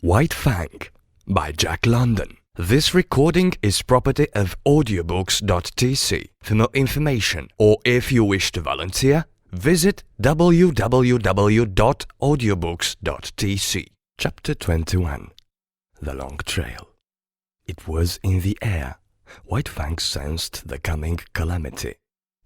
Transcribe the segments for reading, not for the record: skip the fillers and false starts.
White Fang by Jack London. This recording is property of audiobooks.tc. For more information or if you wish to volunteer, visit www.audiobooks.tc. Chapter 21. The Long Trail. It was in the air. White Fang sensed the coming calamity.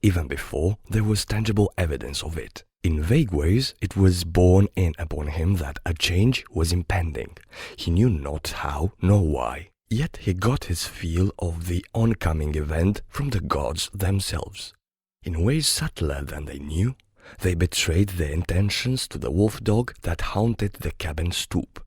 Even before there was tangible evidence of it. In vague ways, it was borne in upon him that a change was impending. He knew not how nor why. Yet he got his feel of the oncoming event from the gods themselves. In ways subtler than they knew, they betrayed their intentions to the wolf-dog that haunted the cabin stoop.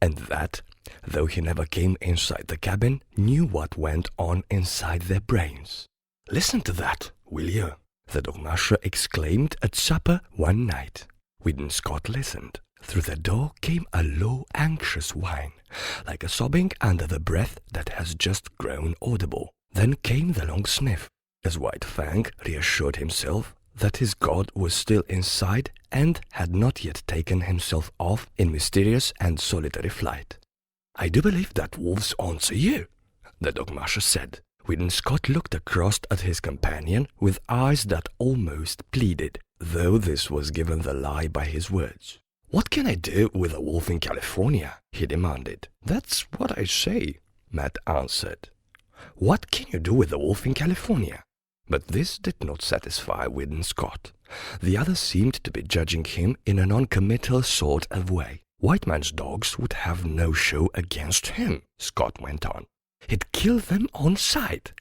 And that, though he never came inside the cabin, knew what went on inside their brains. "Listen to that, will you?" the dogmasher exclaimed at supper one night. Weedon Scott listened. Through the door came a low, anxious whine, like a sobbing under the breath that has just grown audible. Then came the long sniff, as White Fang reassured himself that his god was still inside and had not yet taken himself off in mysterious and solitary flight. "I do believe that wolves answer you," the dogmasher said. Weedon Scott looked across at his companion with eyes that almost pleaded, though this was given the lie by his words. "What can I do with a wolf in California?" he demanded. "That's what I say," Matt answered. "What can you do with a wolf in California?" But this did not satisfy Weedon Scott. The other seemed to be judging him in a non-committal sort of way. "White man's dogs would have no show against him," Scott went on. "He'd kill them on sight.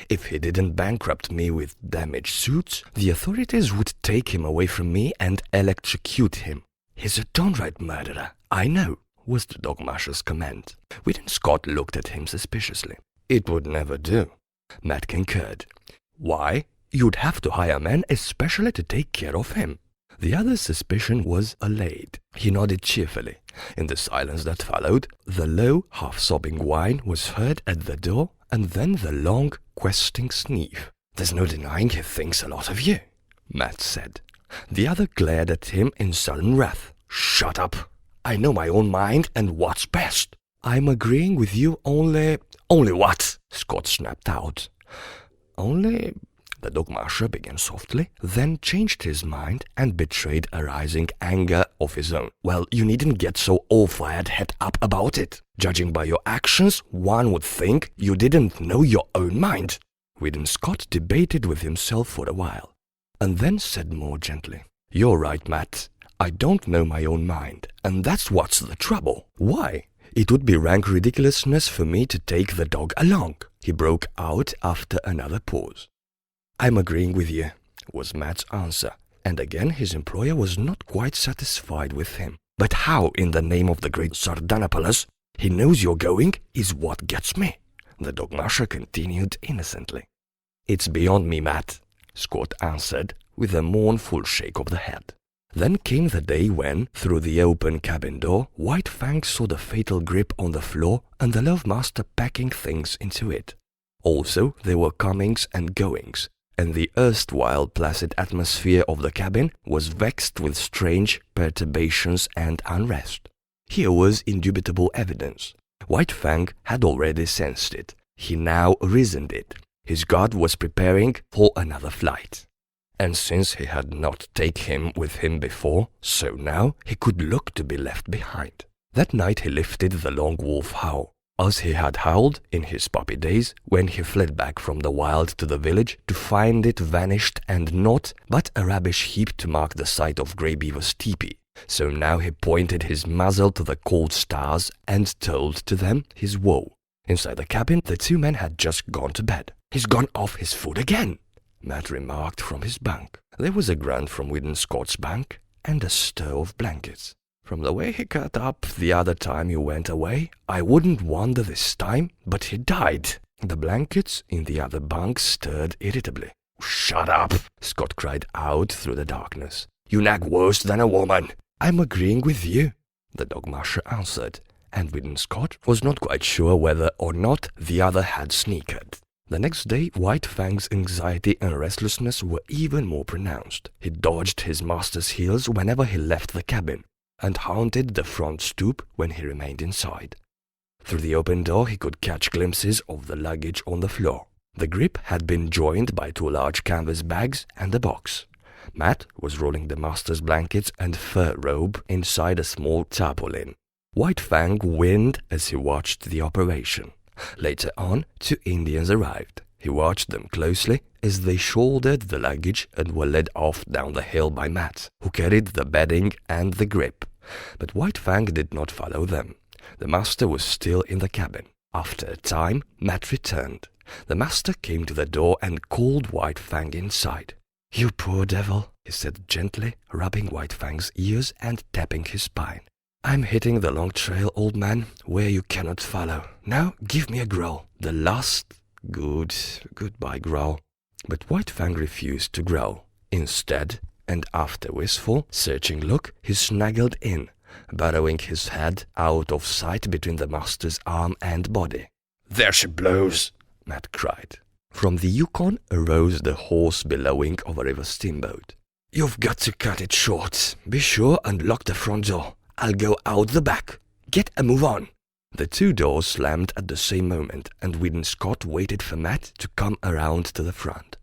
If he didn't bankrupt me with damaged suits, the authorities would take him away from me and electrocute him. He's a downright murderer, I know," was the dogmasher's comment. Weedon Scott looked at him suspiciously. "It would never do," Matt concurred. "Why? You'd have to hire men especially to take care of him." The other's suspicion was allayed. He nodded cheerfully. In the silence that followed, the low, half-sobbing whine was heard at the door, and then the long, questing sniff. "There's no denying he thinks a lot of you," Matt said. The other glared at him in sullen wrath. "Shut up! I know my own mind and what's best." "I'm agreeing with you only—" "Only what?" Scott snapped out. "Only—" the dogmasher began softly, then changed his mind and betrayed a rising anger of his own. "Well, you needn't get so all-fired head up about it. Judging by your actions, one would think you didn't know your own mind." Weedon Scott debated with himself for a while, and then said more gently, "You're right, Matt. I don't know my own mind, and that's what's the trouble. Why? It would be rank ridiculousness for me to take the dog along," he broke out after another pause. "I'm agreeing with you," was Matt's answer, and again his employer was not quite satisfied with him. "But how, in the name of the great Sardanapalus, he knows you're going is what gets me," the dogmasher continued innocently. "It's beyond me, Matt," Scott answered, with a mournful shake of the head. Then came the day when, through the open cabin door, White Fang saw the fatal grip on the floor and the Love Master packing things into it. Also, there were comings and goings, and the erstwhile placid atmosphere of the cabin was vexed with strange perturbations and unrest. Here was indubitable evidence. White Fang had already sensed it. He now reasoned it. His god was preparing for another flight. And since he had not taken him with him before, so now he could look to be left behind. That night he lifted the long wolf howl, as he had howled in his puppy days when he fled back from the wild to the village to find it vanished and naught but a rubbish heap to mark the site of Grey Beaver's teepee. So now he pointed his muzzle to the cold stars and told to them his woe. Inside the cabin, the two men had just gone to bed. "He's gone off his food again," Matt remarked from his bunk. There was a grunt from Weedon Scott's bunk and a stir of blankets. "From the way he cut up the other time you went away, I wouldn't wonder this time, but he died." The blankets in the other bunk stirred irritably. "Shut up!" Scott cried out through the darkness. "You nag worse than a woman." "I'm agreeing with you," the dogmasher answered, and Weedon Scott was not quite sure whether or not the other had sneaked. The next day, White Fang's anxiety and restlessness were even more pronounced. He dodged his master's heels whenever he left the cabin. and haunted the front stoop when he remained inside. Through the open door he could catch glimpses of the luggage on the floor. The grip had been joined by 2 large canvas bags and a box. Matt was rolling the master's blankets and fur robe inside a small tarpaulin. White Fang whined as he watched the operation. Later on, 2 Indians arrived. He watched them closely as they shouldered the luggage and were led off down the hill by Matt, who carried the bedding and the grip. But White Fang did not follow them. The master was still in the cabin. After a time, Matt returned. The master came to the door and called White Fang inside. "You poor devil," he said gently, rubbing White Fang's ears and tapping his spine. "I'm hitting the long trail, old man, where you cannot follow. Now give me a growl. The last goodbye growl." But White Fang refused to growl. Instead, and after a wistful, searching look, he snuggled in, burrowing his head out of sight between the master's arm and body. "There she blows!" Matt cried. From the Yukon arose the hoarse bellowing of a river steamboat. "You've got to cut it short. Be sure and lock the front door. I'll go out the back. Get a move on." The 2 doors slammed at the same moment, and Whedon Scott waited for Matt to come around to the front.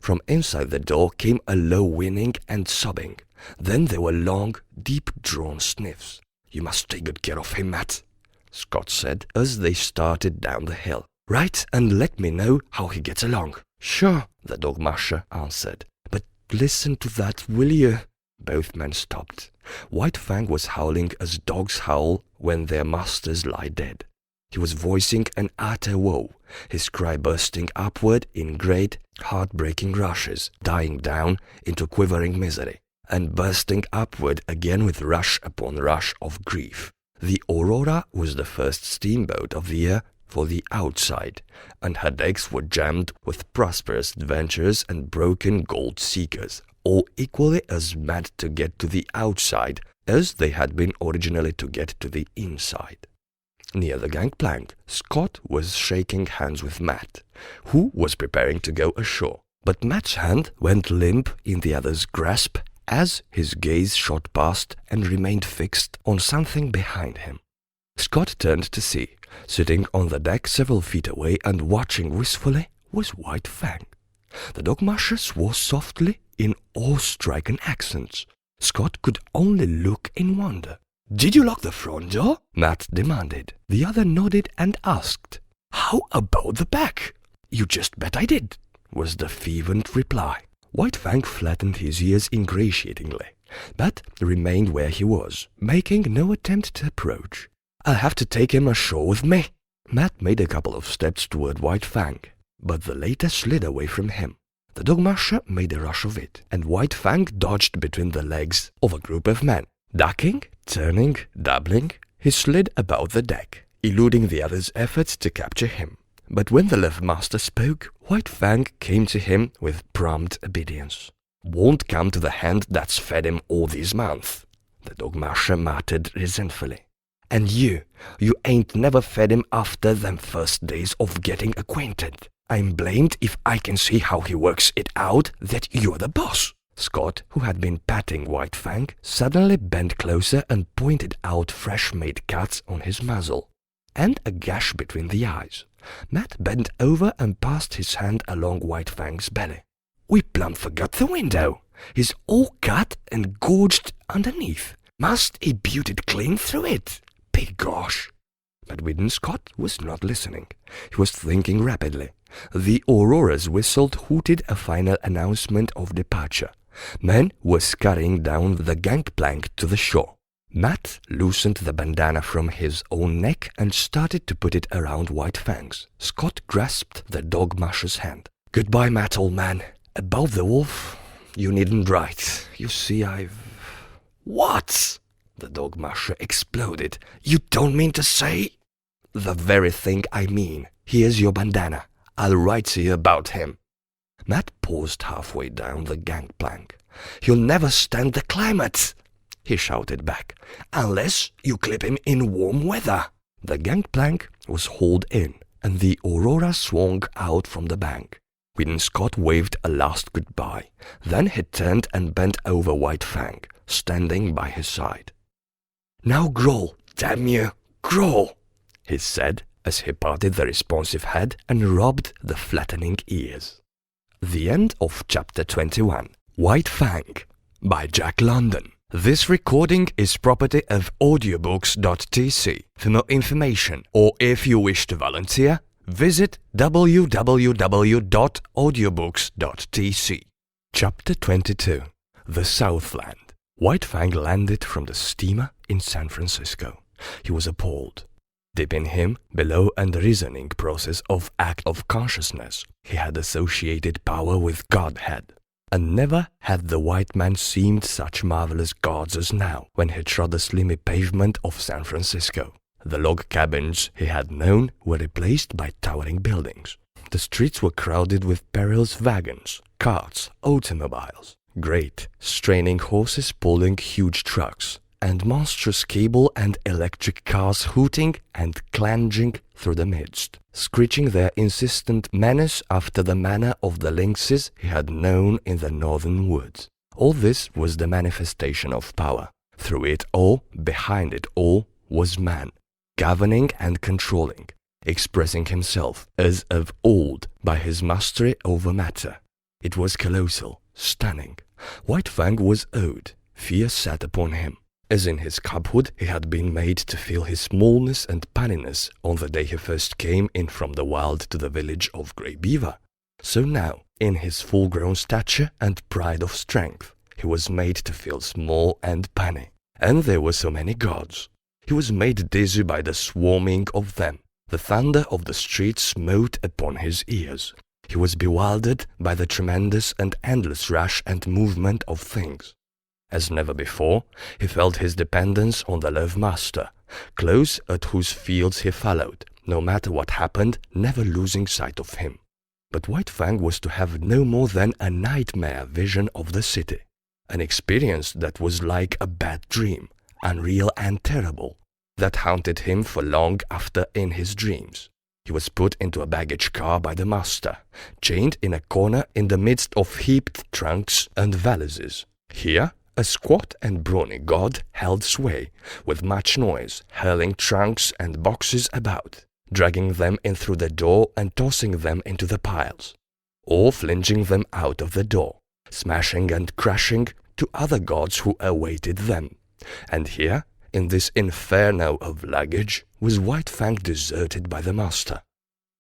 From inside the door came a low whining and sobbing. Then there were long, deep-drawn sniffs. "You must take good care of him, Matt," Scott said as they started down the hill. "Right, and let me know how he gets along." "Sure," the dog musher answered. "But listen to that, will you?" Both men stopped. White Fang was howling as dogs howl when their masters lie dead. He was voicing an utter woe, his cry bursting upward in great, heartbreaking rushes, dying down into quivering misery, and bursting upward again with rush upon rush of grief. The Aurora was the first steamboat of the year for the outside, and her decks were jammed with prosperous adventurers and broken gold seekers, all equally as mad to get to the outside as they had been originally to get to the inside. Near the gangplank, Scott was shaking hands with Matt, who was preparing to go ashore. But Matt's hand went limp in the other's grasp as his gaze shot past and remained fixed on something behind him. Scott turned to see. Sitting on the deck several feet away and watching wistfully was White Fang. The dog musher swore softly in awe-stricken accents. Scott could only look in wonder. "Did you lock the front door?" Matt demanded. The other nodded and asked, "How about the back?" "You just bet I did," was the fervent reply. White Fang flattened his ears ingratiatingly, but remained where he was, making no attempt to approach. "I'll have to take him ashore with me." Matt made a couple of steps toward White Fang, but the latter slid away from him. The dog musher made a rush of it, and White Fang dodged between the legs of a group of men. Ducking, turning, doubling, he slid about the deck, eluding the other's efforts to capture him. But when the left master spoke, White Fang came to him with prompt obedience. "Won't come to the hand that's fed him all these months," the dog musher muttered resentfully. "And you ain't never fed him after them first days of getting acquainted. I'm blamed if I can see how he works it out that you're the boss." Scott, who had been patting White Fang, suddenly bent closer and pointed out fresh-made cuts on his muzzle, and a gash between the eyes. Matt bent over and passed his hand along White Fang's belly. "We plumb forgot the window. He's all cut and gorged underneath. Must he beauted clean through it? Big gosh!" But Whedon Scott was not listening. He was thinking rapidly. The Auroras whistled, hooted a final announcement of departure. Men were scurrying down the gangplank to the shore. Matt loosened the bandana from his own neck and started to put it around White Fang's. Scott grasped the dog musher's hand. "Goodbye, Matt, old man. About the wolf, you needn't write. You see, I've—" "What?" the dog musher exploded. "You don't mean to say—" "The very thing I mean. Here's your bandana. I'll write to you about him." Matt paused halfway down the gangplank. "He'll never stand the climate," he shouted back, "unless you clip him in warm weather." The gangplank was hauled in, and the Aurora swung out from the bank. Whedon Scott waved a last goodbye. Then he turned and bent over White Fang, standing by his side. "Now growl, damn you, growl," he said as he patted the responsive head and rubbed the flattening ears. The end of Chapter 21, White Fang, by Jack London. This recording is property of audiobooks.tc. For more information, or if you wish to volunteer, visit www.audiobooks.tc. Chapter 22, The Southland. White Fang landed from the steamer in San Francisco. He was appalled. Deep in him, below a reasoning process of act of consciousness, he had associated power with Godhead. And never had the white man seemed such marvelous gods as now, when he trod the slimy pavement of San Francisco. The log cabins he had known were replaced by towering buildings. The streets were crowded with perilous wagons, carts, automobiles, great, straining horses pulling huge trucks, and monstrous cable and electric cars hooting and clanging through the midst, screeching their insistent menace after the manner of the lynxes he had known in the northern woods. All this was the manifestation of power. Through it all, behind it all, was man, governing and controlling, expressing himself, as of old, by his mastery over matter. It was colossal, stunning. White Fang was awed. Fear sat upon him. As in his cubhood he had been made to feel his smallness and punniness on the day he first came in from the wild to the village of Grey Beaver, so now, in his full-grown stature and pride of strength, he was made to feel small and punny. And there were so many gods. He was made dizzy by the swarming of them. The thunder of the street smote upon his ears. He was bewildered by the tremendous and endless rush and movement of things. As never before, he felt his dependence on the Love Master, close at whose fields he followed, no matter what happened, never losing sight of him. But White Fang was to have no more than a nightmare vision of the city, an experience that was like a bad dream, unreal and terrible, that haunted him for long after in his dreams. He was put into a baggage car by the master, chained in a corner in the midst of heaped trunks and valises. Here, a squat and brawny god held sway, with much noise, hurling trunks and boxes about, dragging them in through the door and tossing them into the piles, or flinging them out of the door, smashing and crashing to other gods who awaited them. And here, in this inferno of luggage, was White Fang deserted by the master.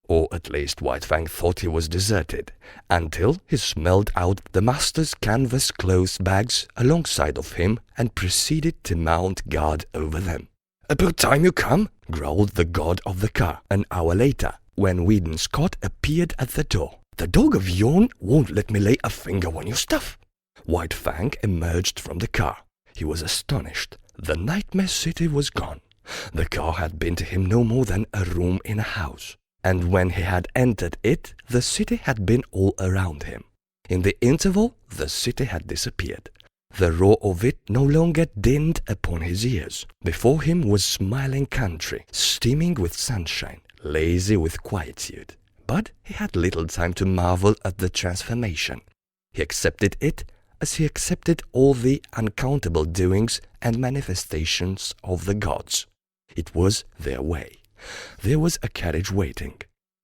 Or at least White Fang thought he was deserted, until he smelled out the master's canvas clothes bags alongside of him and proceeded to mount guard over them. "About time you come," growled the god of the car, an hour later, when Whedon Scott appeared at the door. "The dog of yourn won't let me lay a finger on your stuff." White Fang emerged from the car. He was astonished. The nightmare city was gone. The car had been to him no more than a room in a house. And when he had entered it, the city had been all around him. In the interval, the city had disappeared. The roar of it no longer dinned upon his ears. Before him was smiling country, steaming with sunshine, lazy with quietude. But he had little time to marvel at the transformation. He accepted it as he accepted all the uncountable doings and manifestations of the gods. It was their way. There was a carriage waiting.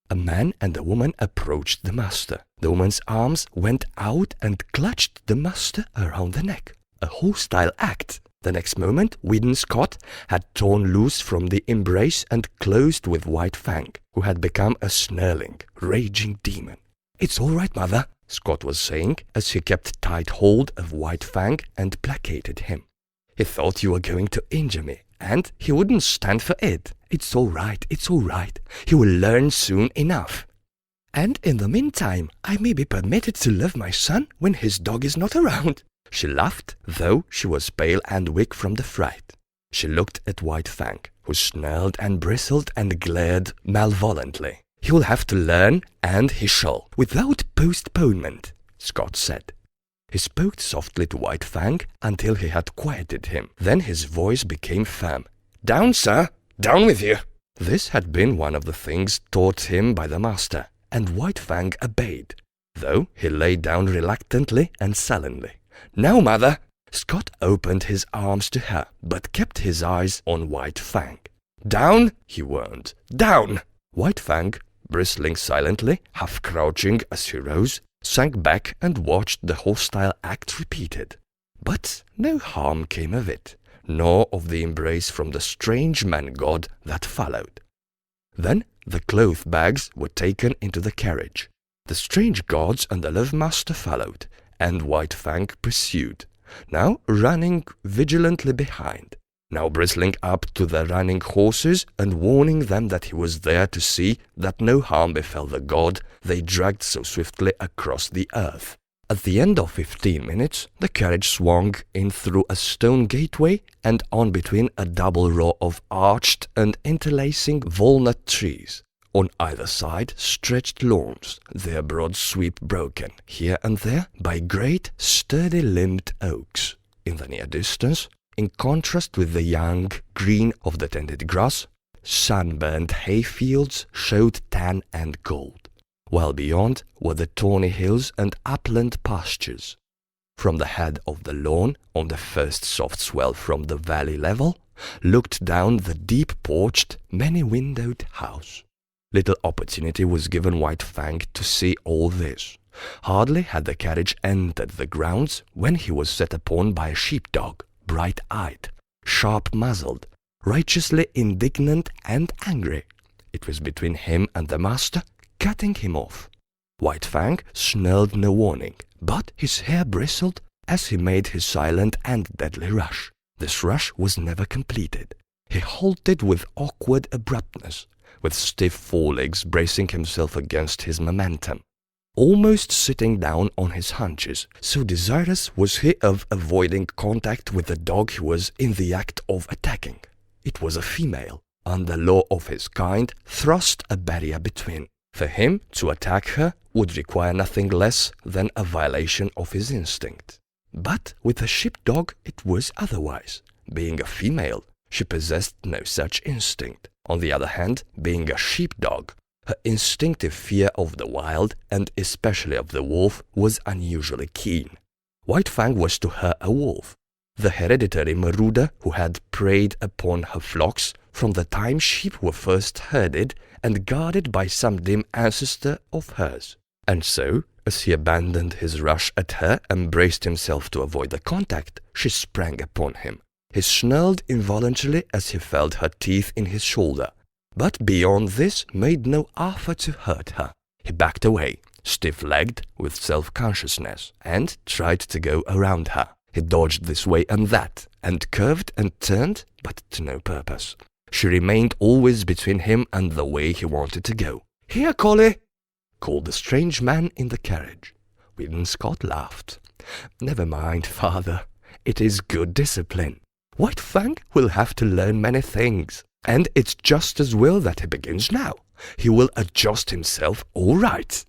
A man and a woman approached the master. The woman's arms went out and clutched the master around the neck. A hostile act. The next moment, Whedon Scott had torn loose from the embrace and closed with White Fang, who had become a snarling, raging demon. "It's all right, mother," Scott was saying, as he kept tight hold of White Fang and placated him. "He thought you were going to injure me, and he wouldn't stand for it. It's all right, it's all right. He will learn soon enough. And in the meantime, I may be permitted to love my son when his dog is not around." She laughed, though she was pale and weak from the fright. She looked at White Fang, who snarled and bristled and glared malevolently. "He will have to learn, and he shall, without postponement," Scott said. He spoke softly to White Fang until he had quieted him. Then his voice became firm. "Down, sir! Down with you!" This had been one of the things taught him by the master, and White Fang obeyed, though he lay down reluctantly and sullenly. "Now, mother!" Scott opened his arms to her, but kept his eyes on White Fang. "Down!" he warned. "Down!" White Fang, bristling silently, half crouching as he rose, sank back and watched the hostile act repeated. But no harm came of it, nor of the embrace from the strange man-god that followed. Then the cloth bags were taken into the carriage. The strange gods and the love-master followed, and White Fang pursued, now running vigilantly behind, now bristling up to the running horses and warning them that he was there to see that no harm befell the god they dragged so swiftly across the earth. At the end of 15 minutes, the carriage swung in through a stone gateway and on between a double row of arched and interlacing walnut trees. On either side stretched lawns, their broad sweep broken, here and there, by great, sturdy-limbed oaks. In the near distance, in contrast with the young green of the tended grass, sunburned hayfields showed tan and gold, while beyond were the tawny hills and upland pastures. From the head of the lawn, on the first soft swell from the valley level, looked down the deep-porched, many-windowed house. Little opportunity was given White Fang to see all this. Hardly had the carriage entered the grounds when he was set upon by a sheepdog, bright-eyed, sharp-muzzled, righteously indignant and angry. It was between him and the master, cutting him off. White Fang snarled no warning, but his hair bristled as he made his silent and deadly rush. This rush was never completed. He halted with awkward abruptness, with stiff forelegs bracing himself against his momentum, almost sitting down on his haunches, so desirous was he of avoiding contact with the dog he was in the act of attacking. It was a female, and the law of his kind thrust a barrier between. For him to attack her would require nothing less than a violation of his instinct. But with the sheepdog it was otherwise. Being a female, she possessed no such instinct. On the other hand, being a sheepdog, her instinctive fear of the wild, and especially of the wolf, was unusually keen. White Fang was to her a wolf, the hereditary marauder who had preyed upon her flocks from the time sheep were first herded and guarded by some dim ancestor of hers. And so, as he abandoned his rush at her and braced himself to avoid the contact, she sprang upon him. He snarled involuntarily as he felt her teeth in his shoulder, but beyond this made no effort to hurt her. He backed away, stiff-legged with self-consciousness, and tried to go around her. He dodged this way and that, and curved and turned, but to no purpose. She remained always between him and the way he wanted to go. "Here, Collie!" called the strange man in the carriage. William Scott laughed. "Never mind, father. It is good discipline. White Fang will have to learn many things, and it's just as well that he begins now. He will adjust himself all right."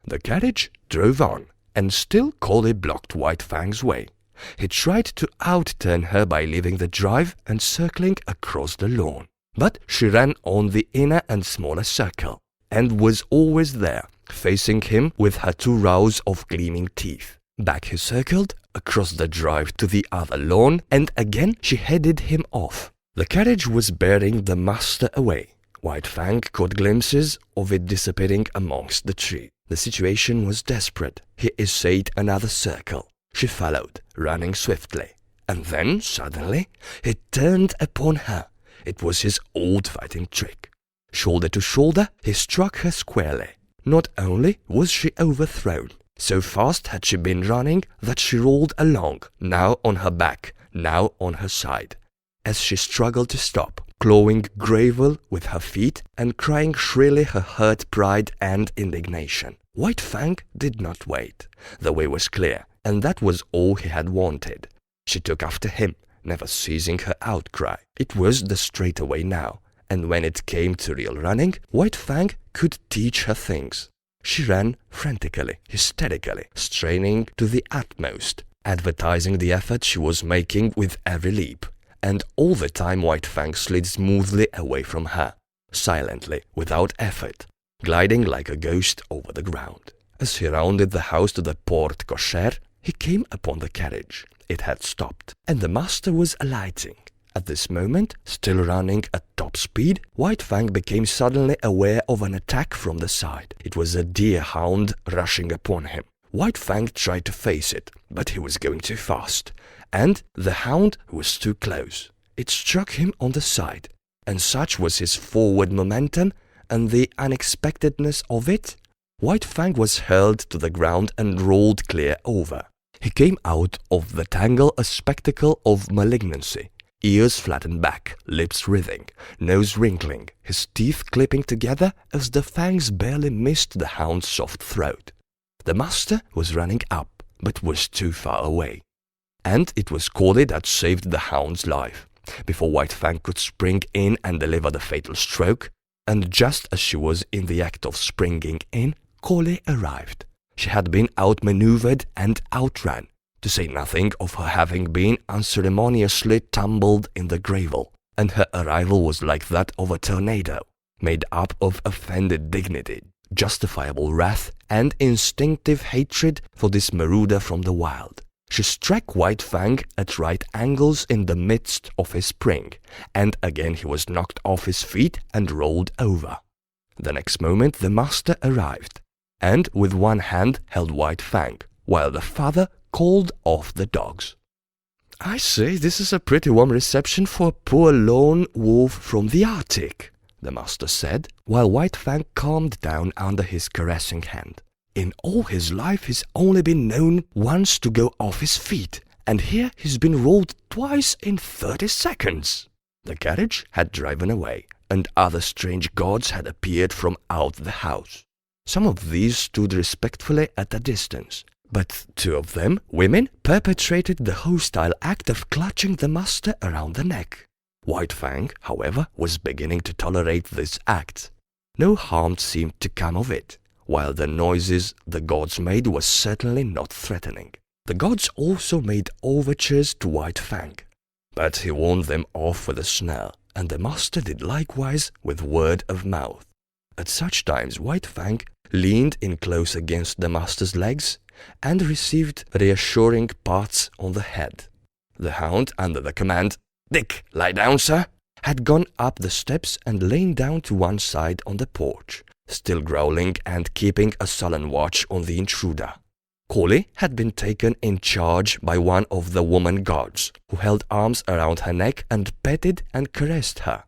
The carriage drove on, and still Collie blocked White Fang's way. He tried to outturn her by leaving the drive and circling across the lawn. But she ran on the inner and smaller circle, and was always there, facing him with her two rows of gleaming teeth. Back he circled, across the drive to the other lawn, and again she headed him off. The carriage was bearing the master away. White Fang caught glimpses of it dissipating amongst the trees. The situation was desperate. He essayed another circle. She followed, running swiftly. And then, suddenly, he turned upon her. It was his old fighting trick. Shoulder to shoulder, he struck her squarely. Not only was she overthrown, so fast had she been running that she rolled along, now on her back, now on her side. As she struggled to stop, clawing gravel with her feet and crying shrilly her hurt pride and indignation. White Fang did not wait. The way was clear, and that was all he had wanted. She took after him, never ceasing her outcry. It was the straightaway now, and when it came to real running, White Fang could teach her things. She ran frantically, hysterically, straining to the utmost, advertising the effort she was making with every leap. And all the time White Fang slid smoothly away from her, silently, without effort, gliding like a ghost over the ground. As he rounded the house to the porte cochere, he came upon the carriage. it had stopped, and the master was alighting. At this moment, still running at top speed, White Fang became suddenly aware of an attack from the side. It was a deer hound rushing upon him. White Fang tried to face it, but he was going too fast, and the hound was too close. It struck him on the side, and such was his forward momentum and the unexpectedness of it, White Fang was hurled to the ground and rolled clear over. He came out of the tangle a spectacle of malignancy. Ears flattened back, lips writhing, nose wrinkling, his teeth clipping together as the fangs barely missed the hound's soft throat. The master was running up, but was too far away. And it was Collie that saved the hound's life. Before White Fang could spring in and deliver the fatal stroke, and just as she was in the act of springing in, Collie arrived. She had been outmaneuvered and outran, to say nothing of her having been unceremoniously tumbled in the gravel, and her arrival was like that of a tornado, made up of offended dignity, justifiable wrath, and instinctive hatred for this marauder from the wild. She struck White Fang at right angles in the midst of his spring, and again he was knocked off his feet and rolled over. The next moment the master arrived, and with one hand held White Fang, while the father called off the dogs. "I say, this is a pretty warm reception for a poor lone wolf from the Arctic," the master said, while White Fang calmed down under his caressing hand. "In all his life he's only been known once to go off his feet, and here he's been rolled twice in 30 seconds. The carriage had driven away, and other strange gods had appeared from out the house. Some of these stood respectfully at a distance, but 2 of them, women, perpetrated the hostile act of clutching the master around the neck. White Fang, however, was beginning to tolerate this act. No harm seemed to come of it, while the noises the gods made were certainly not threatening. The gods also made overtures to White Fang, but he warned them off with a snare, and the master did likewise with word of mouth. At such times White Fang leaned in close against the master's legs and received reassuring pats on the head. The hound, under the command, "Dick, lie down, sir," had gone up the steps and lain down to one side on the porch, still growling and keeping a sullen watch on the intruder. Collie had been taken in charge by one of the woman gods, who held arms around her neck and petted and caressed her.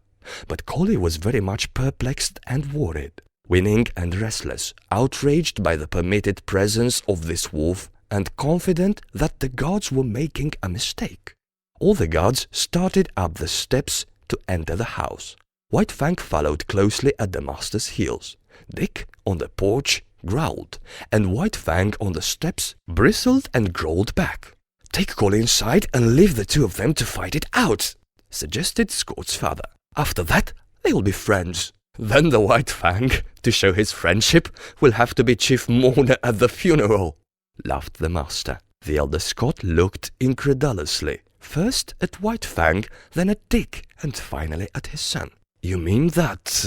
But Collie was very much perplexed and worried, winning and restless, outraged by the permitted presence of this wolf, and confident that the gods were making a mistake. All the gods started up the steps to enter the house. White Fang followed closely at the master's heels. Dick, on the porch, growled, and White Fang on the steps bristled and growled back. "Take Collie inside and leave the 2 of them to fight it out," suggested Scott's father. "After that, they will be friends. Then the White Fang, to show his friendship, will have to be chief mourner at the funeral," laughed the master. The elder Scott looked incredulously, first at White Fang, then at Dick, and finally at his son. "You mean that—"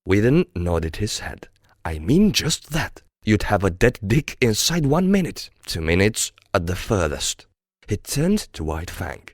Whedon nodded his head. "I mean just that. You'd have a dead Dick inside 1 minute, 2 minutes at the furthest." He turned to White Fang.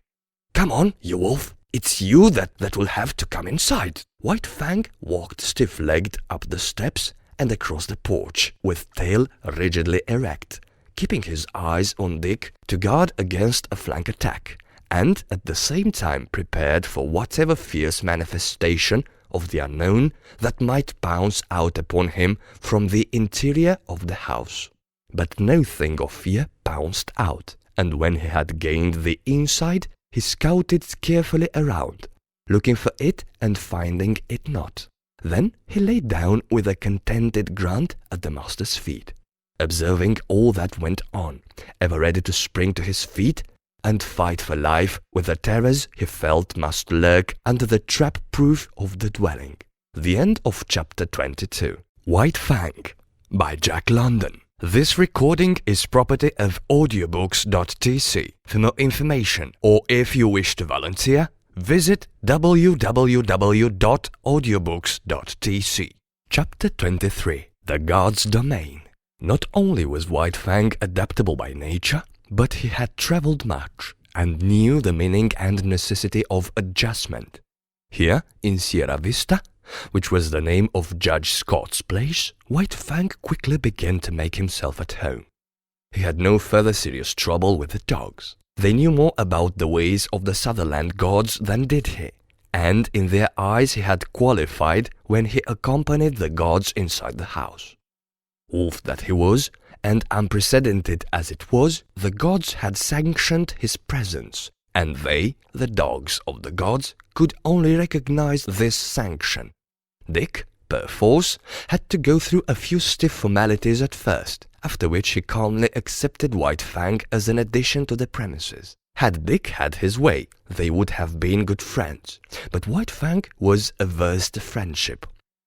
"Come on, you wolf. It's you that will have to come inside." White Fang walked stiff-legged up the steps and across the porch, with tail rigidly erect, keeping his eyes on Dick to guard against a flank attack, and at the same time prepared for whatever fierce manifestation of the unknown that might pounce out upon him from the interior of the house. But no thing of fear pounced out, and when he had gained the inside, he scouted carefully around, looking for it and finding it not. Then he lay down with a contented grunt at the master's feet, observing all that went on, ever ready to spring to his feet and fight for life with the terrors he felt must lurk under the trap-proof of the dwelling. The end of Chapter 22. White Fang by Jack London. This recording is property of audiobooks.tc. For more information, or if you wish to volunteer, visit www.audiobooks.tc. Chapter 23. The God's Domain. Not only was White Fang adaptable by nature, but he had traveled much, and knew the meaning and necessity of adjustment. Here, in Sierra Vista, which was the name of Judge Scott's place, White Fang quickly began to make himself at home. He had no further serious trouble with the dogs. They knew more about the ways of the Sutherland gods than did he, and in their eyes he had qualified when he accompanied the gods inside the house. Wolf that he was, and unprecedented as it was, the gods had sanctioned his presence, and they, the dogs of the gods, could only recognize this sanction. Dick, perforce, had to go through a few stiff formalities at first, after which he calmly accepted White Fang as an addition to the premises. Had Dick had his way, they would have been good friends, but White Fang was averse to friendship.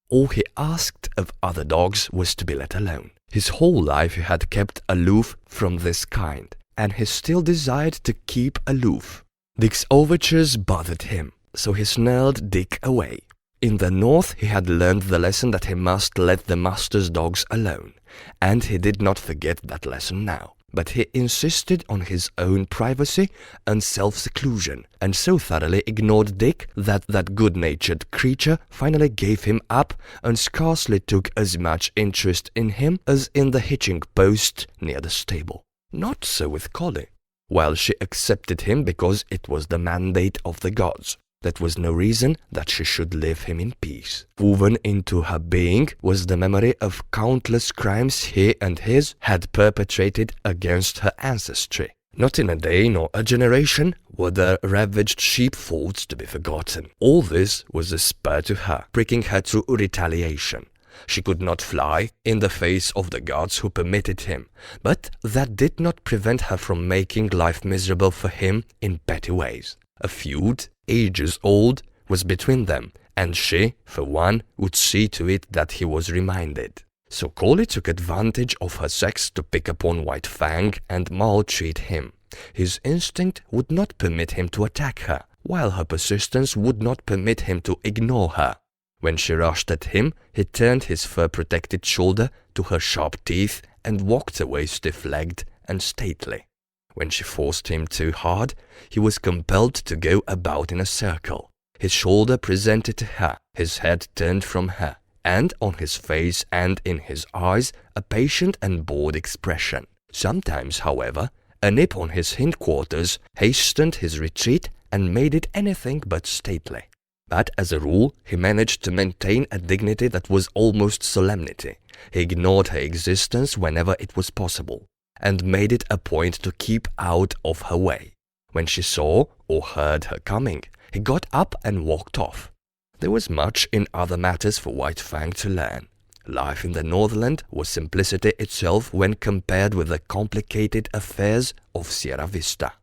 All he asked of other dogs was to be let alone. His whole life he had kept aloof from this kind, and he still desired to keep aloof. Dick's overtures bothered him, so he snarled Dick away. In the north he had learned the lesson that he must let the master's dogs alone, and he did not forget that lesson now. But he insisted on his own privacy and self-seclusion, and so thoroughly ignored Dick that that good-natured creature finally gave him up and scarcely took as much interest in him as in the hitching post near the stable. Not so with Collie. While she accepted him because it was the mandate of the gods, that was no reason that she should leave him in peace. Woven into her being was the memory of countless crimes he and his had perpetrated against her ancestry. Not in a day nor a generation were the ravaged sheepfolds to be forgotten. All this was a spur to her, pricking her to retaliation. She could not fly in the face of the gods who permitted him, but that did not prevent her from making life miserable for him in petty ways. A feud, ages old, was between them, and she, for one, would see to it that he was reminded. So Collie took advantage of her sex to pick upon White Fang and maltreat him. His instinct would not permit him to attack her, while her persistence would not permit him to ignore her. When she rushed at him, he turned his fur-protected shoulder to her sharp teeth and walked away stiff-legged and stately. When she forced him too hard, he was compelled to go about in a circle, his shoulder presented to her, his head turned from her, and on his face and in his eyes a patient and bored expression. Sometimes, however, a nip on his hindquarters hastened his retreat and made it anything but stately. But as a rule, he managed to maintain a dignity that was almost solemnity. He ignored her existence whenever it was possible, and made it a point to keep out of her way. When she saw or heard her coming, he got up and walked off. There was much in other matters for White Fang to learn. Life in the Northland was simplicity itself when compared with the complicated affairs of Sierra Vista.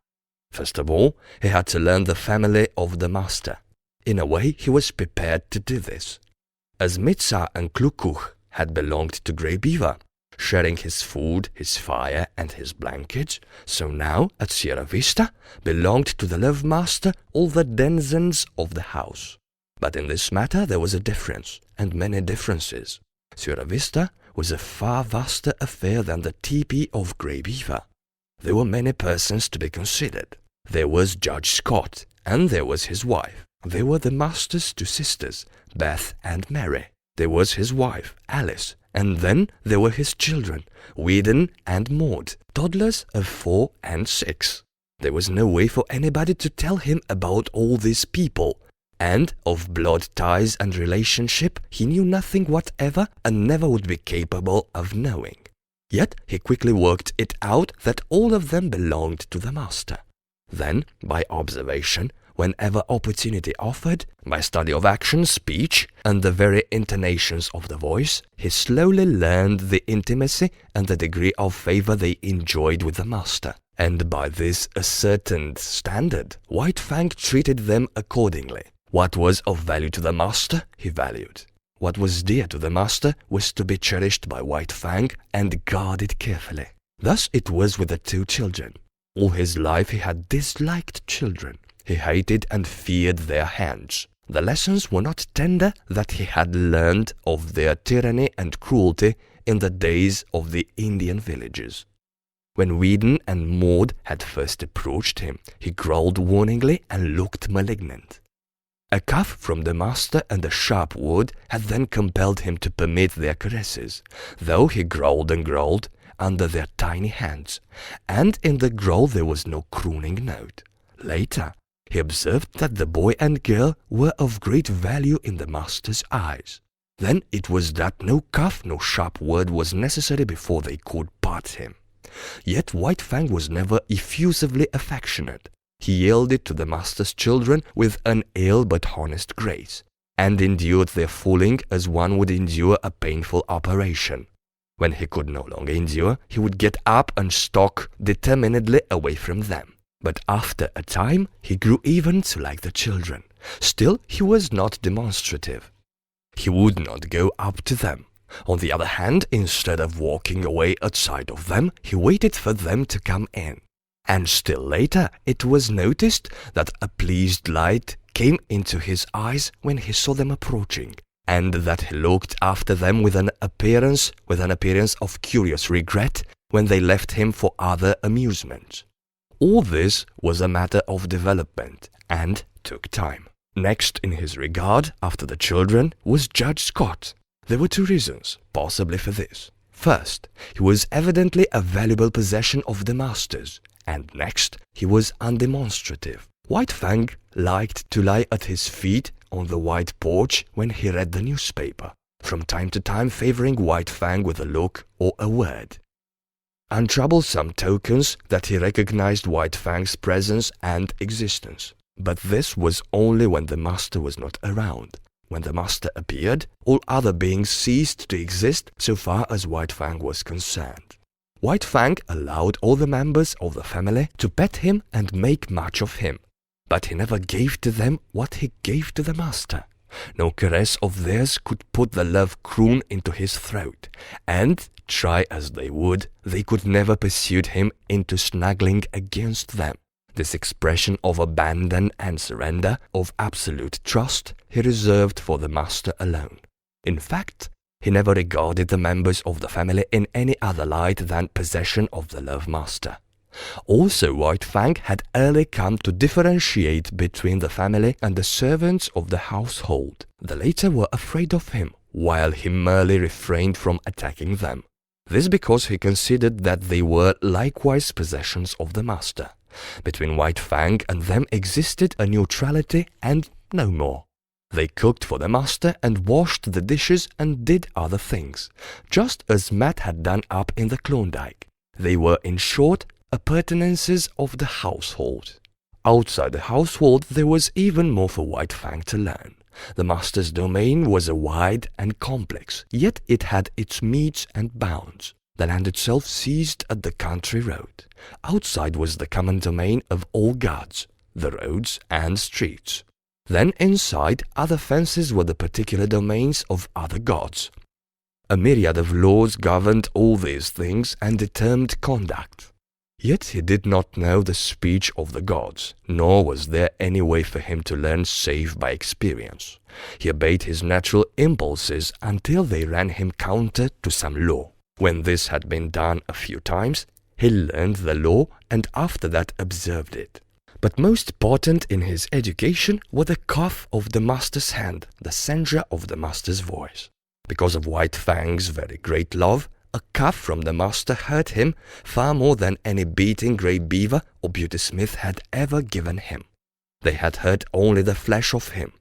First of all, he had to learn the family of the master. In a way, he was prepared to do this. As Mitsa and Klukuch had belonged to Grey Beaver, sharing his food, his fire, and his blankets, so now, at Sierra Vista, belonged to the Love Master all the denizens of the house. But in this matter there was a difference, and many differences. Sierra Vista was a far vaster affair than the teepee of Grey Beaver. There were many persons to be considered. There was Judge Scott, and there was his wife. There were the master's two sisters, Beth and Mary. There was his wife, Alice, and then there were his children, Whedon and Maud, toddlers of 4 and 6. There was no way for anybody to tell him about all these people, and of blood ties and relationship he knew nothing whatever and never would be capable of knowing. Yet he quickly worked it out that all of them belonged to the master. Then, by observation, whenever opportunity offered, by study of action, speech, and the very intonations of the voice, he slowly learned the intimacy and the degree of favor they enjoyed with the master. And by this ascertained standard, White Fang treated them accordingly. What was of value to the master, he valued. What was dear to the master was to be cherished by White Fang and guarded carefully. Thus it was with the 2 children. All his life he had disliked children. He hated and feared their hands. The lessons were not tender that he had learned of their tyranny and cruelty in the days of the Indian villages. When Whedon and Maud had first approached him, he growled warningly and looked malignant. A cough from the master and a sharp word had then compelled him to permit their caresses, though he growled and growled under their tiny hands, and in the growl there was no crooning note. Later, he observed that the boy and girl were of great value in the master's eyes. Then it was that no cough, no sharp word was necessary before they could part him. Yet White Fang was never effusively affectionate. He yielded to the master's children with an ill but honest grace, and endured their fooling as one would endure a painful operation. When he could no longer endure, he would get up and stalk determinedly away from them. But after a time, he grew even to like the children. Still, he was not demonstrative. He would not go up to them. On the other hand, instead of walking away outside of them, he waited for them to come in. And still later, it was noticed that a pleased light came into his eyes when he saw them approaching, and that he looked after them with an appearance of curious regret when they left him for other amusements. All this was a matter of development and took time. Next in his regard, after the children, was Judge Scott. There were two reasons, possibly, for this. First, he was evidently a valuable possession of the master's, and next, he was undemonstrative. White Fang liked to lie at his feet on the wide porch when he read the newspaper, from time to time favoring White Fang with a look or a word. Untroublesome tokens that he recognized White Fang's presence and existence. But this was only when the master was not around. When the master appeared, all other beings ceased to exist so far as White Fang was concerned. White Fang allowed all the members of the family to pet him and make much of him, but he never gave to them what he gave to the master. No caress of theirs could put the love croon into his throat, and, try as they would, they could never persuade him into snuggling against them. This expression of abandon and surrender, of absolute trust, he reserved for the master alone. In fact, he never regarded the members of the family in any other light than possession of the love master. Also, White Fang had early come to differentiate between the family and the servants of the household. The latter were afraid of him, while he merely refrained from attacking them. This because he considered that they were likewise possessions of the master. Between White Fang and them existed a neutrality and no more. They cooked for the master and washed the dishes and did other things, just as Matt had done up in the Klondike. They were, in short, appurtenances of the household. Outside the household there was even more for White Fang to learn. The master's domain was wide and complex, yet it had its metes and bounds. The land itself ceased at the country road. Outside was the common domain of all gods, the roads and streets. Then inside, other fences were the particular domains of other gods. A myriad of laws governed all these things and determined conduct. Yet he did not know the speech of the gods, nor was there any way for him to learn save by experience. He obeyed his natural impulses until they ran him counter to some law. When this had been done a few times, he learned the law and after that observed it. But most potent in his education was the cough of the master's hand, the censure of the master's voice. Because of White Fang's very great love, a cough from the master hurt him far more than any beating Grey Beaver or Beauty Smith had ever given him. They had hurt only the flesh of him.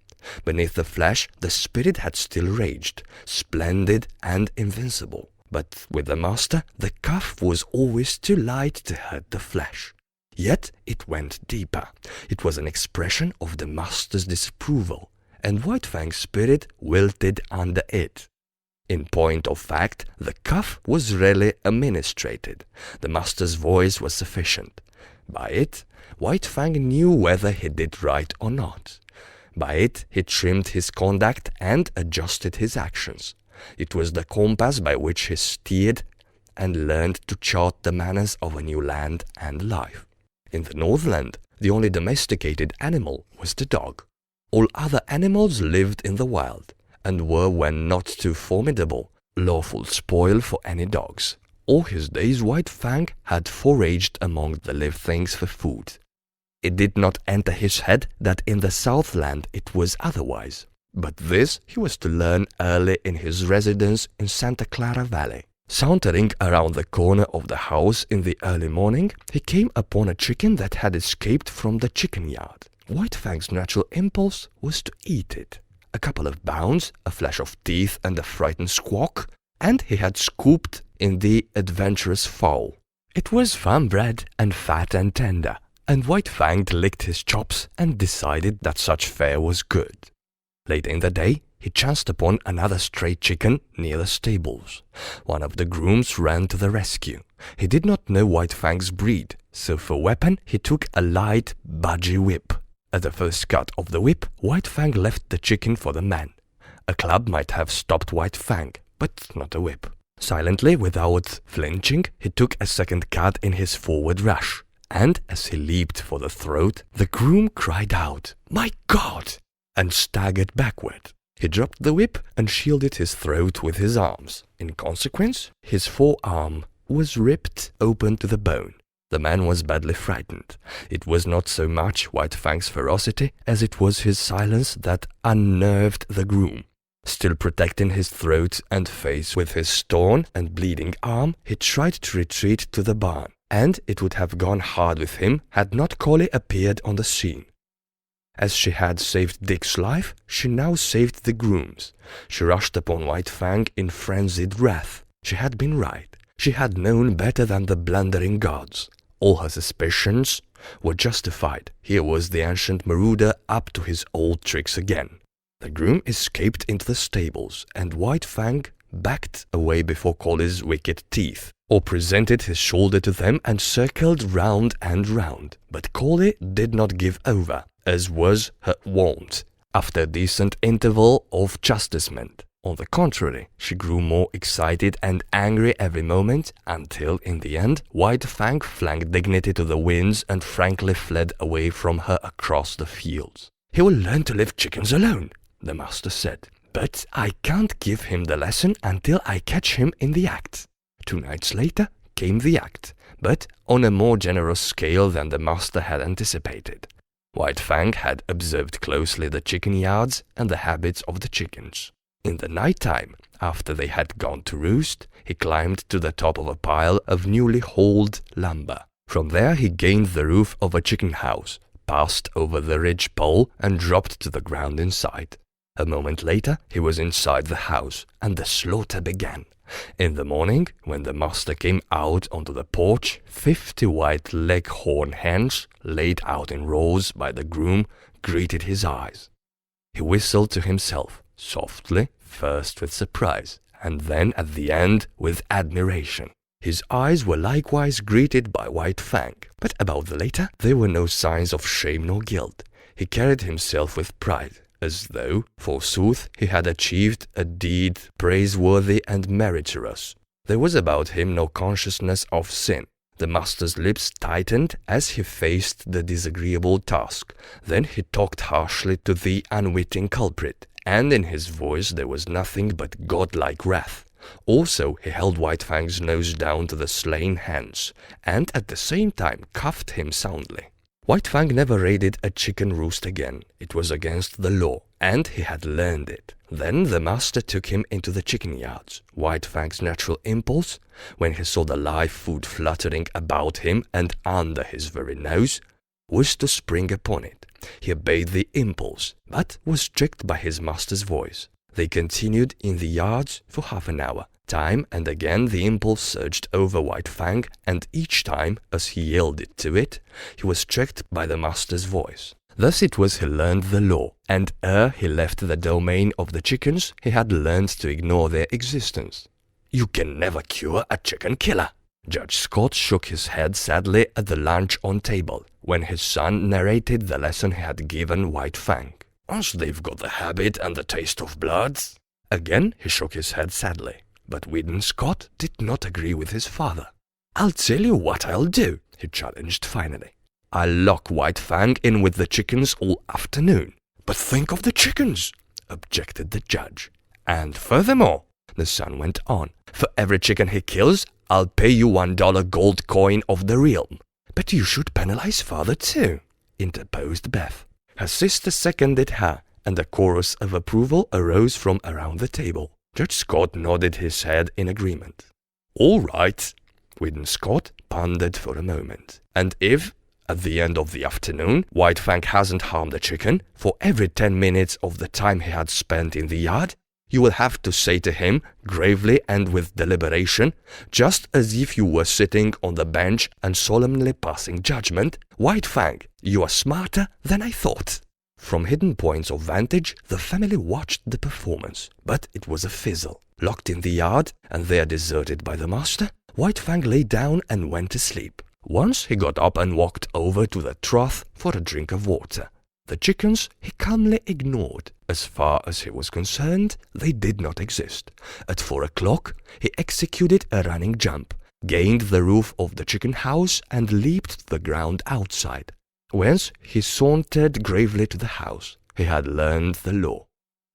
Beneath the flesh, the spirit had still raged, splendid and invincible. But with the master, the cough was always too light to hurt the flesh. Yet it went deeper. It was an expression of the master's disapproval, and White Fang's spirit wilted under it. In point of fact, the cough was rarely administrated. The master's voice was sufficient. By it, White Fang knew whether he did right or not. By it, he trimmed his conduct and adjusted his actions. It was the compass by which he steered and learned to chart the manners of a new land and life. In the Northland, the only domesticated animal was the dog. All other animals lived in the wild, and were, when not too formidable, lawful spoil for any dogs. All his days White Fang had foraged among the live things for food. It did not enter his head that in the Southland it was otherwise. But this he was to learn early in his residence in Santa Clara Valley. Sauntering around the corner of the house in the early morning, he came upon a chicken that had escaped from the chicken yard. White Fang's natural impulse was to eat it. A couple of bounds, a flash of teeth and a frightened squawk, and he had scooped in the adventurous fowl. It was firm-bred and fat and tender, and White Fang licked his chops and decided that such fare was good. Late in the day, he chanced upon another stray chicken near the stables. One of the grooms ran to the rescue. He did not know White Fang's breed, so for weapon he took a light, budgy whip. At the first cut of the whip, White Fang left the chicken for the man. A club might have stopped White Fang, but not a whip. Silently, without flinching, he took a second cut in his forward rush. And as he leaped for the throat, the groom cried out, "My God!" and staggered backward. He dropped the whip and shielded his throat with his arms. In consequence, his forearm was ripped open to the bone. The man was badly frightened. It was not so much White Fang's ferocity as it was his silence that unnerved the groom. Still protecting his throat and face with his torn and bleeding arm, he tried to retreat to the barn, and it would have gone hard with him had not Collie appeared on the scene. As she had saved Dick's life, she now saved the groom's. She rushed upon White Fang in frenzied wrath. She had been right. She had known better than the blundering gods. All her suspicions were justified. Here was the ancient marauder up to his old tricks again. The groom escaped into the stables, and White Fang backed away before Collie's wicked teeth, or presented his shoulder to them and circled round and round. But Collie did not give over, as was her wont, after a decent interval of chastisement. On the contrary, she grew more excited and angry every moment, until, in the end, White Fang flung dignity to the winds and frankly fled away from her across the fields. "He will learn to leave chickens alone," the master said. "But I can't give him the lesson until I catch him in the act." 2 nights later came the act, but on a more generous scale than the master had anticipated. White Fang had observed closely the chicken yards and the habits of the chickens. In the night time, after they had gone to roost, he climbed to the top of a pile of newly hauled lumber. From there he gained the roof of a chicken house, passed over the ridge pole and dropped to the ground inside. A moment later he was inside the house, and the slaughter began. In the morning, when the master came out onto the porch, 50 white leghorn hens, laid out in rows by the groom, greeted his eyes. He whistled to himself, softly, first with surprise, and then at the end with admiration. His eyes were likewise greeted by White Fang, but about the latter there were no signs of shame nor guilt. He carried himself with pride, as though, forsooth, he had achieved a deed praiseworthy and meritorious. There was about him no consciousness of sin. The master's lips tightened as he faced the disagreeable task. Then he talked harshly to the unwitting culprit, and in his voice there was nothing but godlike wrath. Also, he held White Fang's nose down to the slain hens, and at the same time cuffed him soundly. White Fang never raided a chicken roost again. It was against the law, and he had learned it. Then the master took him into the chicken yards. White Fang's natural impulse, when he saw the live food fluttering about him and under his very nose, was to spring upon it. He obeyed the impulse, but was checked by his master's voice. They continued in the yards for half an hour. Time and again the impulse surged over White Fang, and each time, as he yielded to it, he was checked by the master's voice. Thus it was he learned the law, and ere he left the domain of the chickens, he had learned to ignore their existence. "You can never cure a chicken killer." Judge Scott shook his head sadly at the lunch-on table, when his son narrated the lesson he had given White Fang. "Once they've got the habit and the taste of blood." Again he shook his head sadly. But Whiddon Scott did not agree with his father. "I'll tell you what I'll do," he challenged finally. "I'll lock White Fang in with the chickens all afternoon." "But think of the chickens," objected the judge. "And furthermore," the son went on, "for every chicken he kills, I'll pay you $1 gold coin of the realm." "But you should penalize father too," interposed Beth. Her sister seconded her, and a chorus of approval arose from around the table. Judge Scott nodded his head in agreement. "All right." Whidden Scott pondered for a moment. "And if, at the end of the afternoon, White Fang hasn't harmed a chicken, for every 10 minutes of the time he had spent in the yard, you will have to say to him, gravely and with deliberation, just as if you were sitting on the bench and solemnly passing judgment, 'White Fang, you are smarter than I thought.'" From hidden points of vantage, the family watched the performance, but it was a fizzle. Locked in the yard, and there deserted by the master, White Fang lay down and went to sleep. Once he got up and walked over to the trough for a drink of water. The chickens he calmly ignored. As far as he was concerned, they did not exist. At 4 o'clock, he executed a running jump, gained the roof of the chicken house, and leaped the ground outside, whence he sauntered gravely to the house. He had learned the law.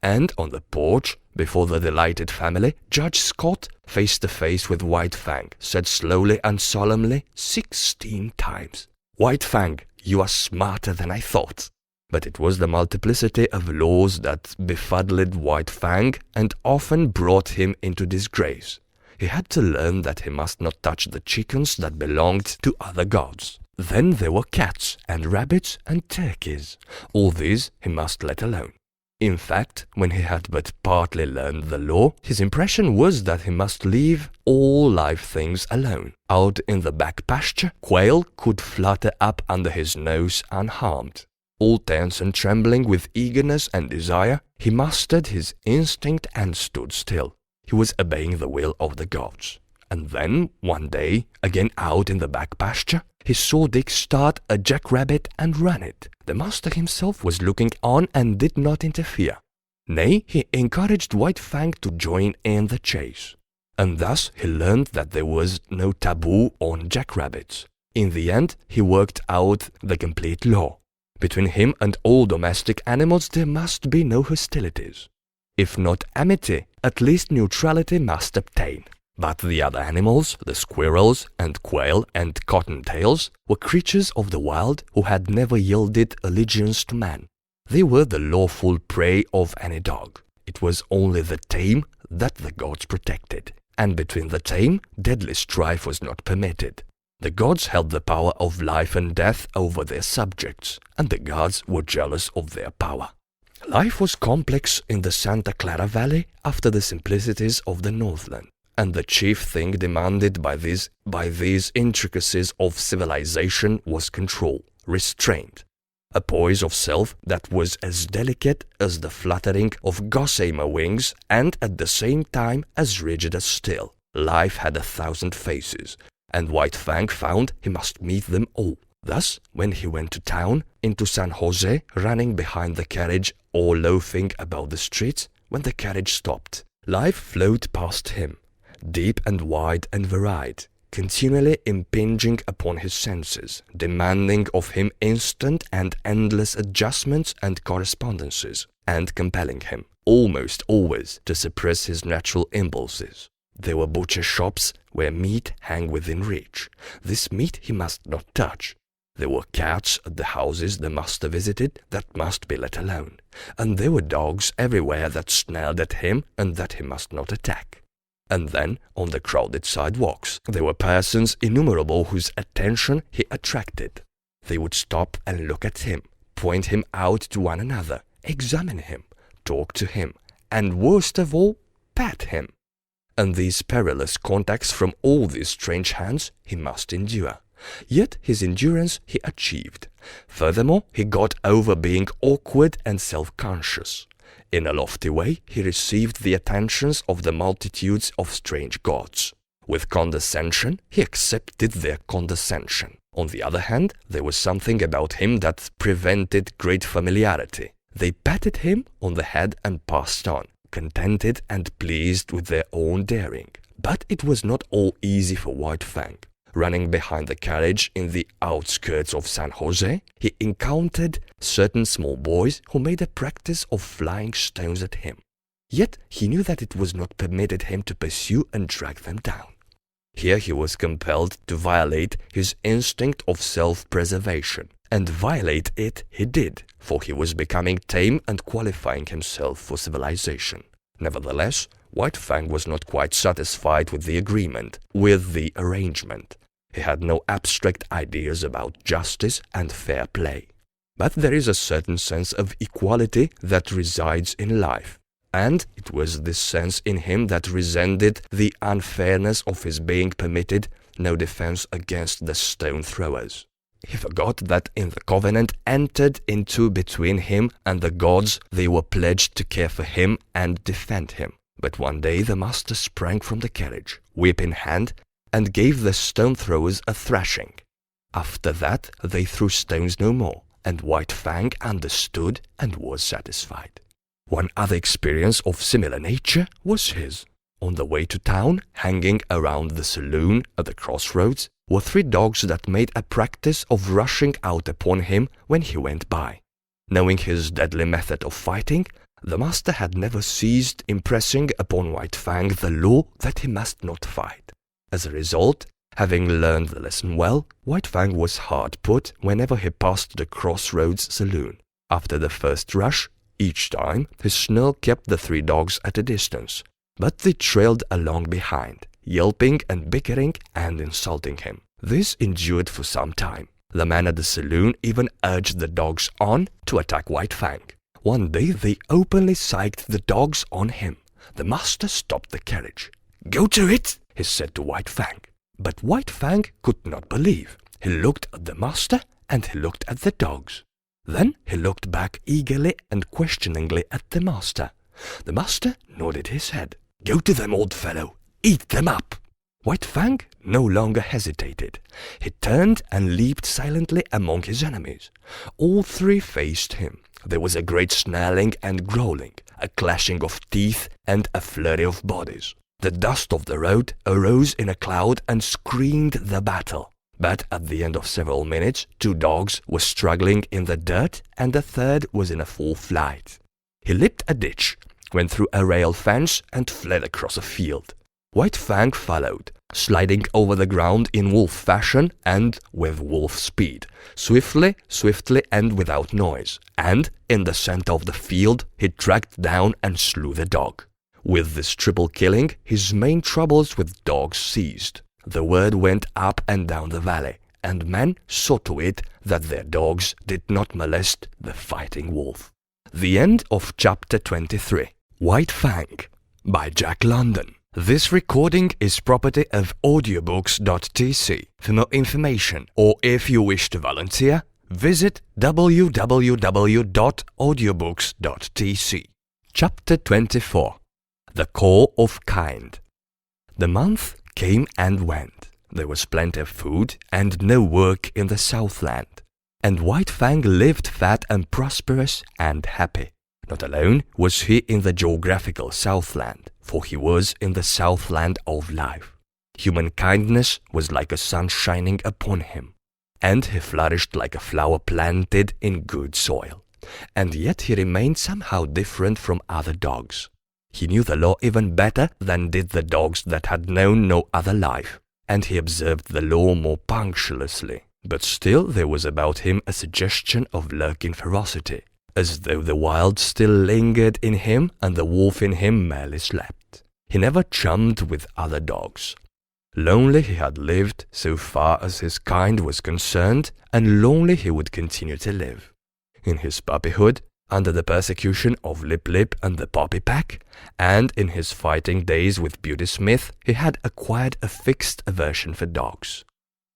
And on the porch, before the delighted family, Judge Scott, face to face with White Fang, said slowly and solemnly 16 times, "White Fang, you are smarter than I thought." But it was the multiplicity of laws that befuddled White Fang and often brought him into disgrace. He had to learn that he must not touch the chickens that belonged to other gods. Then there were cats and rabbits and turkeys. All these he must let alone. In fact, when he had but partly learned the law, his impression was that he must leave all live things alone. Out in the back pasture, quail could flutter up under his nose unharmed. All tense and trembling with eagerness and desire, he mastered his instinct and stood still. He was obeying the will of the gods. And then, one day, again out in the back pasture, he saw Dick start a jackrabbit and run it. The master himself was looking on and did not interfere. Nay, he encouraged White Fang to join in the chase. And thus he learned that there was no taboo on jackrabbits. In the end, he worked out the complete law. Between him and all domestic animals there must be no hostilities. If not amity, at least neutrality must obtain. But the other animals, the squirrels and quail and cottontails, were creatures of the wild who had never yielded allegiance to man. They were the lawful prey of any dog. It was only the tame that the gods protected, and between the tame, deadly strife was not permitted. The gods held the power of life and death over their subjects, and the gods were jealous of their power. Life was complex in the Santa Clara Valley after the simplicities of the Northland. And the chief thing demanded by these intricacies of civilization was control, restraint, a poise of self that was as delicate as the fluttering of gossamer wings and at the same time as rigid as steel. Life had 1,000 faces, and White Fang found he must meet them all. Thus, when he went to town, into San Jose, running behind the carriage or loafing about the streets, when the carriage stopped, life flowed past him, deep and wide and varied, continually impinging upon his senses, demanding of him instant and endless adjustments and correspondences, and compelling him, almost always, to suppress his natural impulses. There were butcher shops where meat hung within reach. This meat he must not touch. There were cats at the houses the master visited that must be let alone, and there were dogs everywhere that snarled at him and that he must not attack. And then, on the crowded sidewalks, there were persons innumerable whose attention he attracted. They would stop and look at him, point him out to one another, examine him, talk to him, and worst of all, pat him. And these perilous contacts from all these strange hands he must endure. Yet his endurance he achieved. Furthermore, he got over being awkward and self-conscious. In a lofty way, he received the attentions of the multitudes of strange gods. With condescension, he accepted their condescension. On the other hand, there was something about him that prevented great familiarity. They patted him on the head and passed on, contented and pleased with their own daring. But it was not all easy for White Fang. Running behind the carriage in the outskirts of San Jose, he encountered certain small boys who made a practice of flying stones at him. Yet he knew that it was not permitted him to pursue and drag them down. Here he was compelled to violate his instinct of self-preservation. And violate it he did, for he was becoming tame and qualifying himself for civilization. Nevertheless, White Fang was not quite satisfied with the agreement, with the arrangement. He had no abstract ideas about justice and fair play. But there is a certain sense of equality that resides in life, and it was this sense in him that resented the unfairness of his being permitted no defense against the stone throwers. He forgot that in the covenant entered into between him and the gods they were pledged to care for him and defend him. But one day the master sprang from the carriage, whip in hand, and gave the stone throwers a thrashing. After that they threw stones no more, and White Fang understood and was satisfied. One other experience of similar nature was his. On the way to town, hanging around the saloon at the crossroads, were 3 dogs that made a practice of rushing out upon him when he went by. Knowing his deadly method of fighting, the master had never ceased impressing upon White Fang the law that he must not fight. As a result, having learned the lesson well, White Fang was hard put whenever he passed the crossroads saloon. After the first rush, each time his snarl kept the 3 dogs at a distance, but they trailed along behind, yelping and bickering and insulting him. This endured for some time. The man at the saloon even urged the dogs on to attack White Fang. One day they openly psyched the dogs on him. The master stopped the carriage. "Go to it," he said to White Fang. But White Fang could not believe. He looked at the master and he looked at the dogs. Then he looked back eagerly and questioningly at the master. The master nodded his head. "Go to them, old fellow. Eat them up." White Fang no longer hesitated. He turned and leaped silently among his enemies. All 3 faced him. There was a great snarling and growling, a clashing of teeth and a flurry of bodies. The dust of the road arose in a cloud and screamed the battle. But at the end of several minutes, 2 dogs were struggling in the dirt and the 3rd was in a full flight. He leaped a ditch, went through a rail fence and fled across a field. White Fang followed, sliding over the ground in wolf fashion and with wolf speed, swiftly and without noise, and in the center of the field he tracked down and slew the dog. With this triple killing, his main troubles with dogs ceased. The word went up and down the valley, and men saw to it that their dogs did not molest the fighting wolf. The end of chapter 23. White Fang by Jack London. This recording is property of audiobooks.tc. For more information or if you wish to volunteer, visit www.audiobooks.tc. Chapter 24. The Core of Kind. The month came and went. There was plenty of food and no work in the Southland. And White Fang lived fat and prosperous and happy. Not alone was he in the geographical Southland, for he was in the Southland of life. Human kindness was like a sun shining upon him, and he flourished like a flower planted in good soil. And yet he remained somehow different from other dogs. He knew the law even better than did the dogs that had known no other life, and he observed the law more punctiliously. But still there was about him a suggestion of lurking ferocity, as though the wild still lingered in him and the wolf in him merely slept. He never chummed with other dogs. Lonely he had lived so far as his kind was concerned, and lonely he would continue to live. In his puppyhood, under the persecution of Lip Lip and the Poppy Pack, and in his fighting days with Beauty Smith, he had acquired a fixed aversion for dogs.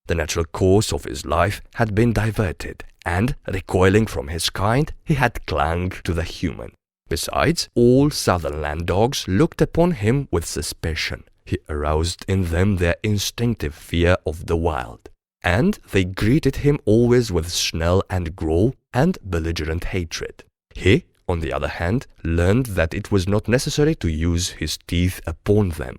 The natural course of his life had been diverted, and, recoiling from his kind, he had clung to the human. Besides, all Southernland dogs looked upon him with suspicion. He aroused in them their instinctive fear of the wild, and they greeted him always with snarl and growl and belligerent hatred. He, on the other hand, learned that it was not necessary to use his teeth upon them.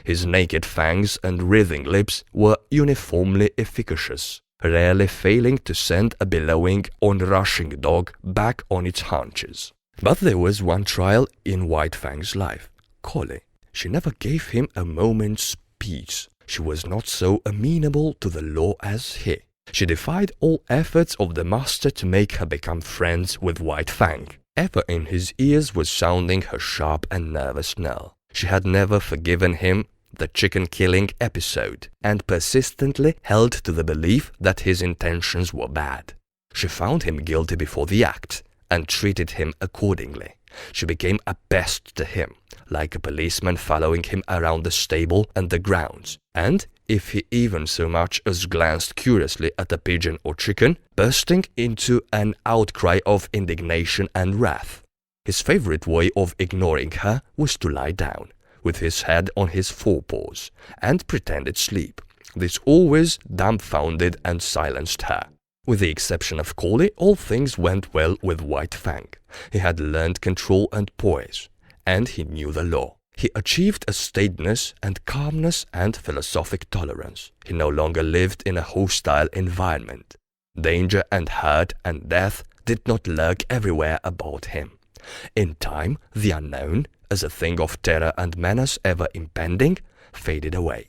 His naked fangs and writhing lips were uniformly efficacious, rarely failing to send a bellowing, onrushing dog back on its haunches. But there was one trial in White Fang's life, Collie. She never gave him a moment's peace. She was not so amenable to the law as he. She defied all efforts of the master to make her become friends with White Fang. Ever in his ears was sounding her sharp and nervous knell. She had never forgiven him the chicken-killing episode and persistently held to the belief that his intentions were bad. She found him guilty before the act and treated him accordingly. She became a pest to him, like a policeman following him around the stable and the grounds, and if he even so much as glanced curiously at a pigeon or chicken, bursting into an outcry of indignation and wrath. His favorite way of ignoring her was to lie down, with his head on his forepaws, and pretended sleep. This always dumbfounded and silenced her. With the exception of Collie, all things went well with White Fang. He had learned control and poise, and he knew the law. He achieved a staidness and calmness and philosophic tolerance. He no longer lived in a hostile environment. Danger and hurt and death did not lurk everywhere about him. In time, the unknown, as a thing of terror and menace ever impending, faded away.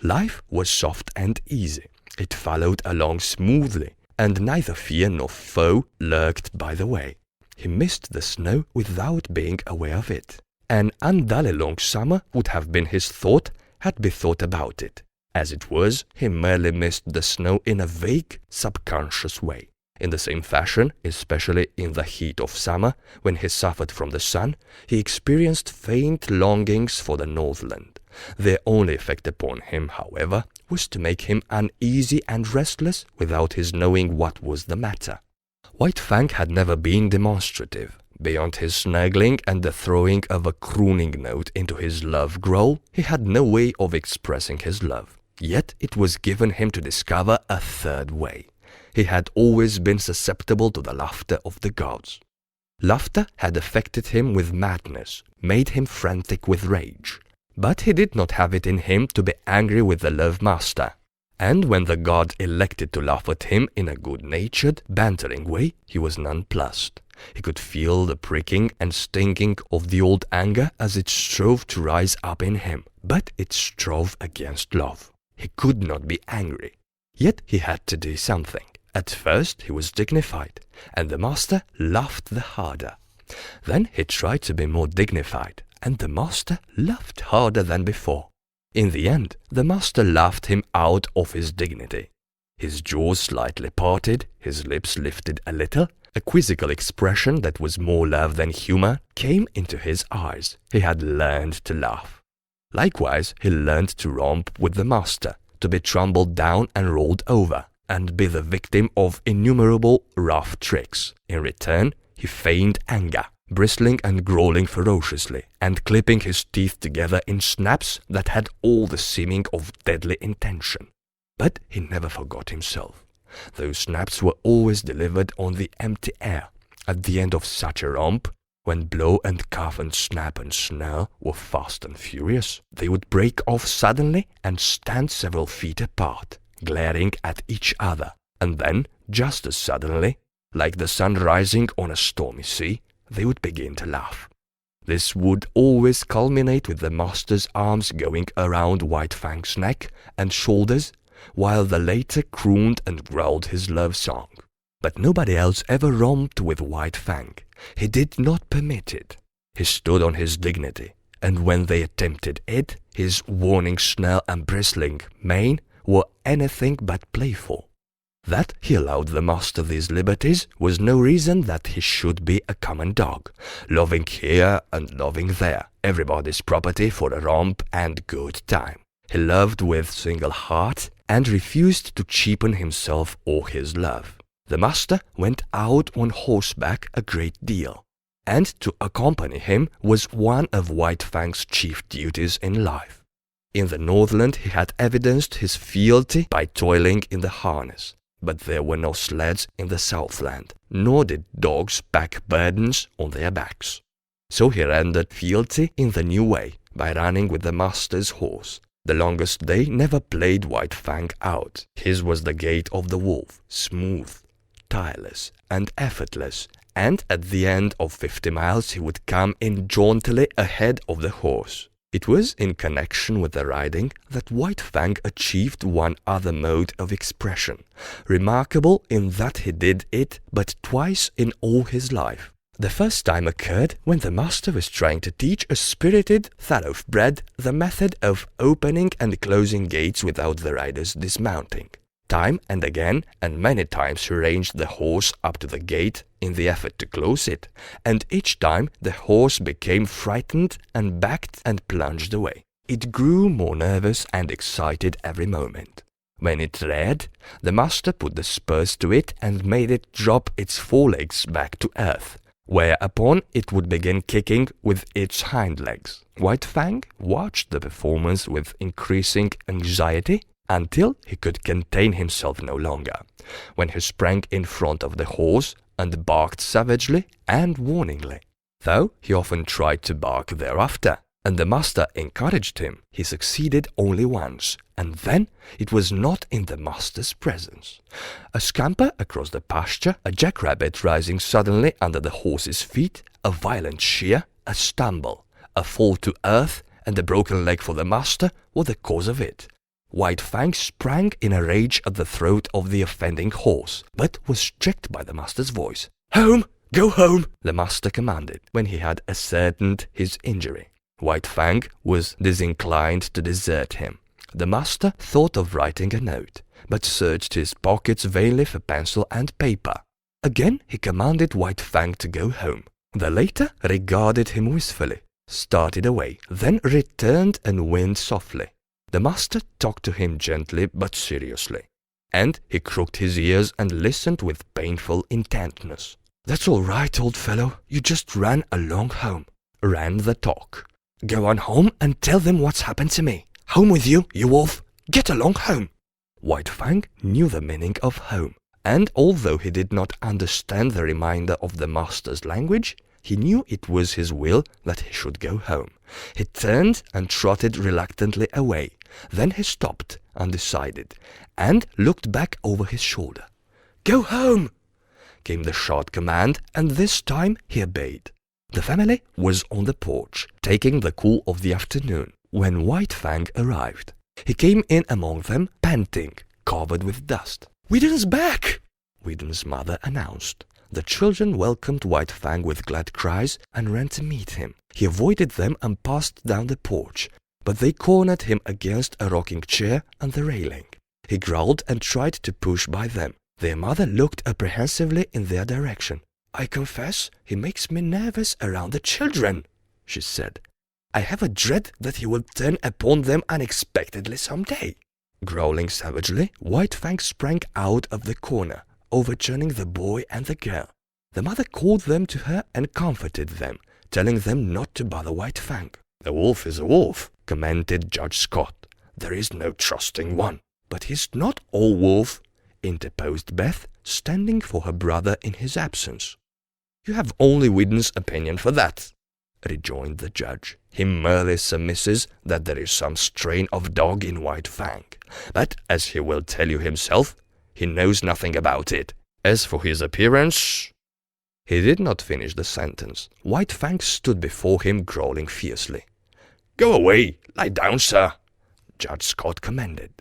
Life was soft and easy. It followed along smoothly, and neither fear nor foe lurked by the way. He missed the snow without being aware of it. An undully long summer would have been his thought had he thought about it. As it was, he merely missed the snow in a vague, subconscious way. In the same fashion, especially in the heat of summer, when he suffered from the sun, he experienced faint longings for the Northland. Their only effect upon him, however, was to make him uneasy and restless without his knowing what was the matter. White Fang had never been demonstrative. Beyond his snuggling and the throwing of a crooning note into his love growl, he had no way of expressing his love. Yet it was given him to discover a third way. He had always been susceptible to the laughter of the gods. Laughter had affected him with madness, made him frantic with rage. But he did not have it in him to be angry with the love master. And when the god elected to laugh at him in a good-natured, bantering way, he was nonplussed. He could feel the pricking and stinging of the old anger as it strove to rise up in him, but it strove against love. He could not be angry. Yet he had to do something. At first he was dignified, and the master laughed the harder. Then he tried to be more dignified, and the master laughed harder than before. In the end, the master laughed him out of his dignity. His jaws slightly parted, his lips lifted a little. A quizzical expression that was more love than humor came into his eyes. He had learned to laugh. Likewise, he learned to romp with the master, to be trampled down and rolled over, and be the victim of innumerable rough tricks. In return, he feigned anger, bristling and growling ferociously, and clipping his teeth together in snaps that had all the seeming of deadly intention. But he never forgot himself. Those snaps were always delivered on the empty air. At the end of such a romp, when blow and cuff and snap and snare were fast and furious, they would break off suddenly and stand several feet apart, glaring at each other, and then, just as suddenly, like the sun rising on a stormy sea, they would begin to laugh. This would always culminate with the master's arms going around White Fang's neck and shoulders, while the latter crooned and growled his love song. But nobody else ever romped with White Fang. He did not permit it. He stood on his dignity, and when they attempted it, his warning snarl and bristling mane were anything but playful. That he allowed the master these liberties was no reason that he should be a common dog, loving here and loving there, everybody's property for a romp and good time. He loved with single heart and refused to cheapen himself or his love. The master went out on horseback a great deal, and to accompany him was one of White Fang's chief duties in life. In the Northland he had evidenced his fealty by toiling in the harness, but there were no sleds in the Southland, nor did dogs pack burdens on their backs. So he rendered fealty in the new way, by running with the master's horse. The longest day never played White Fang out. His was the gait of the wolf, smooth, tireless, and effortless, and at the end of 50 miles he would come in jauntily ahead of the horse. It was in connection with the riding that White Fang achieved one other mode of expression, remarkable in that he did it but twice in all his life. The first time occurred when the master was trying to teach a spirited thoroughbred the method of opening and closing gates without the rider's dismounting. Time and again, and many times he ranged the horse up to the gate in the effort to close it, and each time the horse became frightened and backed and plunged away. It grew more nervous and excited every moment. When it reared, the master put the spurs to it and made it drop its forelegs back to earth, whereupon it would begin kicking with its hind legs. White Fang watched the performance with increasing anxiety until he could contain himself no longer, when he sprang in front of the horse and barked savagely and warningly. Though he often tried to bark thereafter, and the master encouraged him, he succeeded only once, and then it was not in the master's presence. A scamper across the pasture, a jackrabbit rising suddenly under the horse's feet, a violent shear, a stumble, a fall to earth, and a broken leg for the master were the cause of it. White Fang sprang in a rage at the throat of the offending horse, but was checked by the master's voice. "Home! Go home!" the master commanded, when he had ascertained his injury. White Fang was disinclined to desert him. The master thought of writing a note, but searched his pockets vainly for pencil and paper. Again he commanded White Fang to go home. The latter regarded him wistfully, started away, then returned and whined softly. The master talked to him gently but seriously, and he crooked his ears and listened with painful intentness. "That's all right, old fellow, you just ran along home," ran the talk. "Go on home and tell them what's happened to me. Home with you, you wolf! Get along home!" White Fang knew the meaning of home, and although he did not understand the remainder of the master's language, he knew it was his will that he should go home. He turned and trotted reluctantly away. Then he stopped, undecided, and looked back over his shoulder. "Go home!" came the short command, and this time he obeyed. The family was on the porch, taking the cool of the afternoon, when White Fang arrived. He came in among them, panting, covered with dust. "Weedon's back!" Weedon's mother announced. The children welcomed White Fang with glad cries and ran to meet him. He avoided them and passed down the porch, but they cornered him against a rocking chair and the railing. He growled and tried to push by them. Their mother looked apprehensively in their direction. "I confess he makes me nervous around the children," she said. "I have a dread that he will turn upon them unexpectedly some day." Growling savagely, White Fang sprang out of the corner, overturning the boy and the girl. The mother called them to her and comforted them, telling them not to bother White Fang. "A wolf is a wolf," commented Judge Scott. "There is no trusting one." "But he's not all wolf," interposed Beth, standing for her brother in his absence. "You have only Weedon's opinion for that," rejoined the judge. "He merely surmises that there is some strain of dog in White Fang, but, as he will tell you himself, he knows nothing about it. As for his appearance—" He did not finish the sentence. White Fang stood before him, growling fiercely. "Go away! Lie down, sir!" Judge Scott commanded.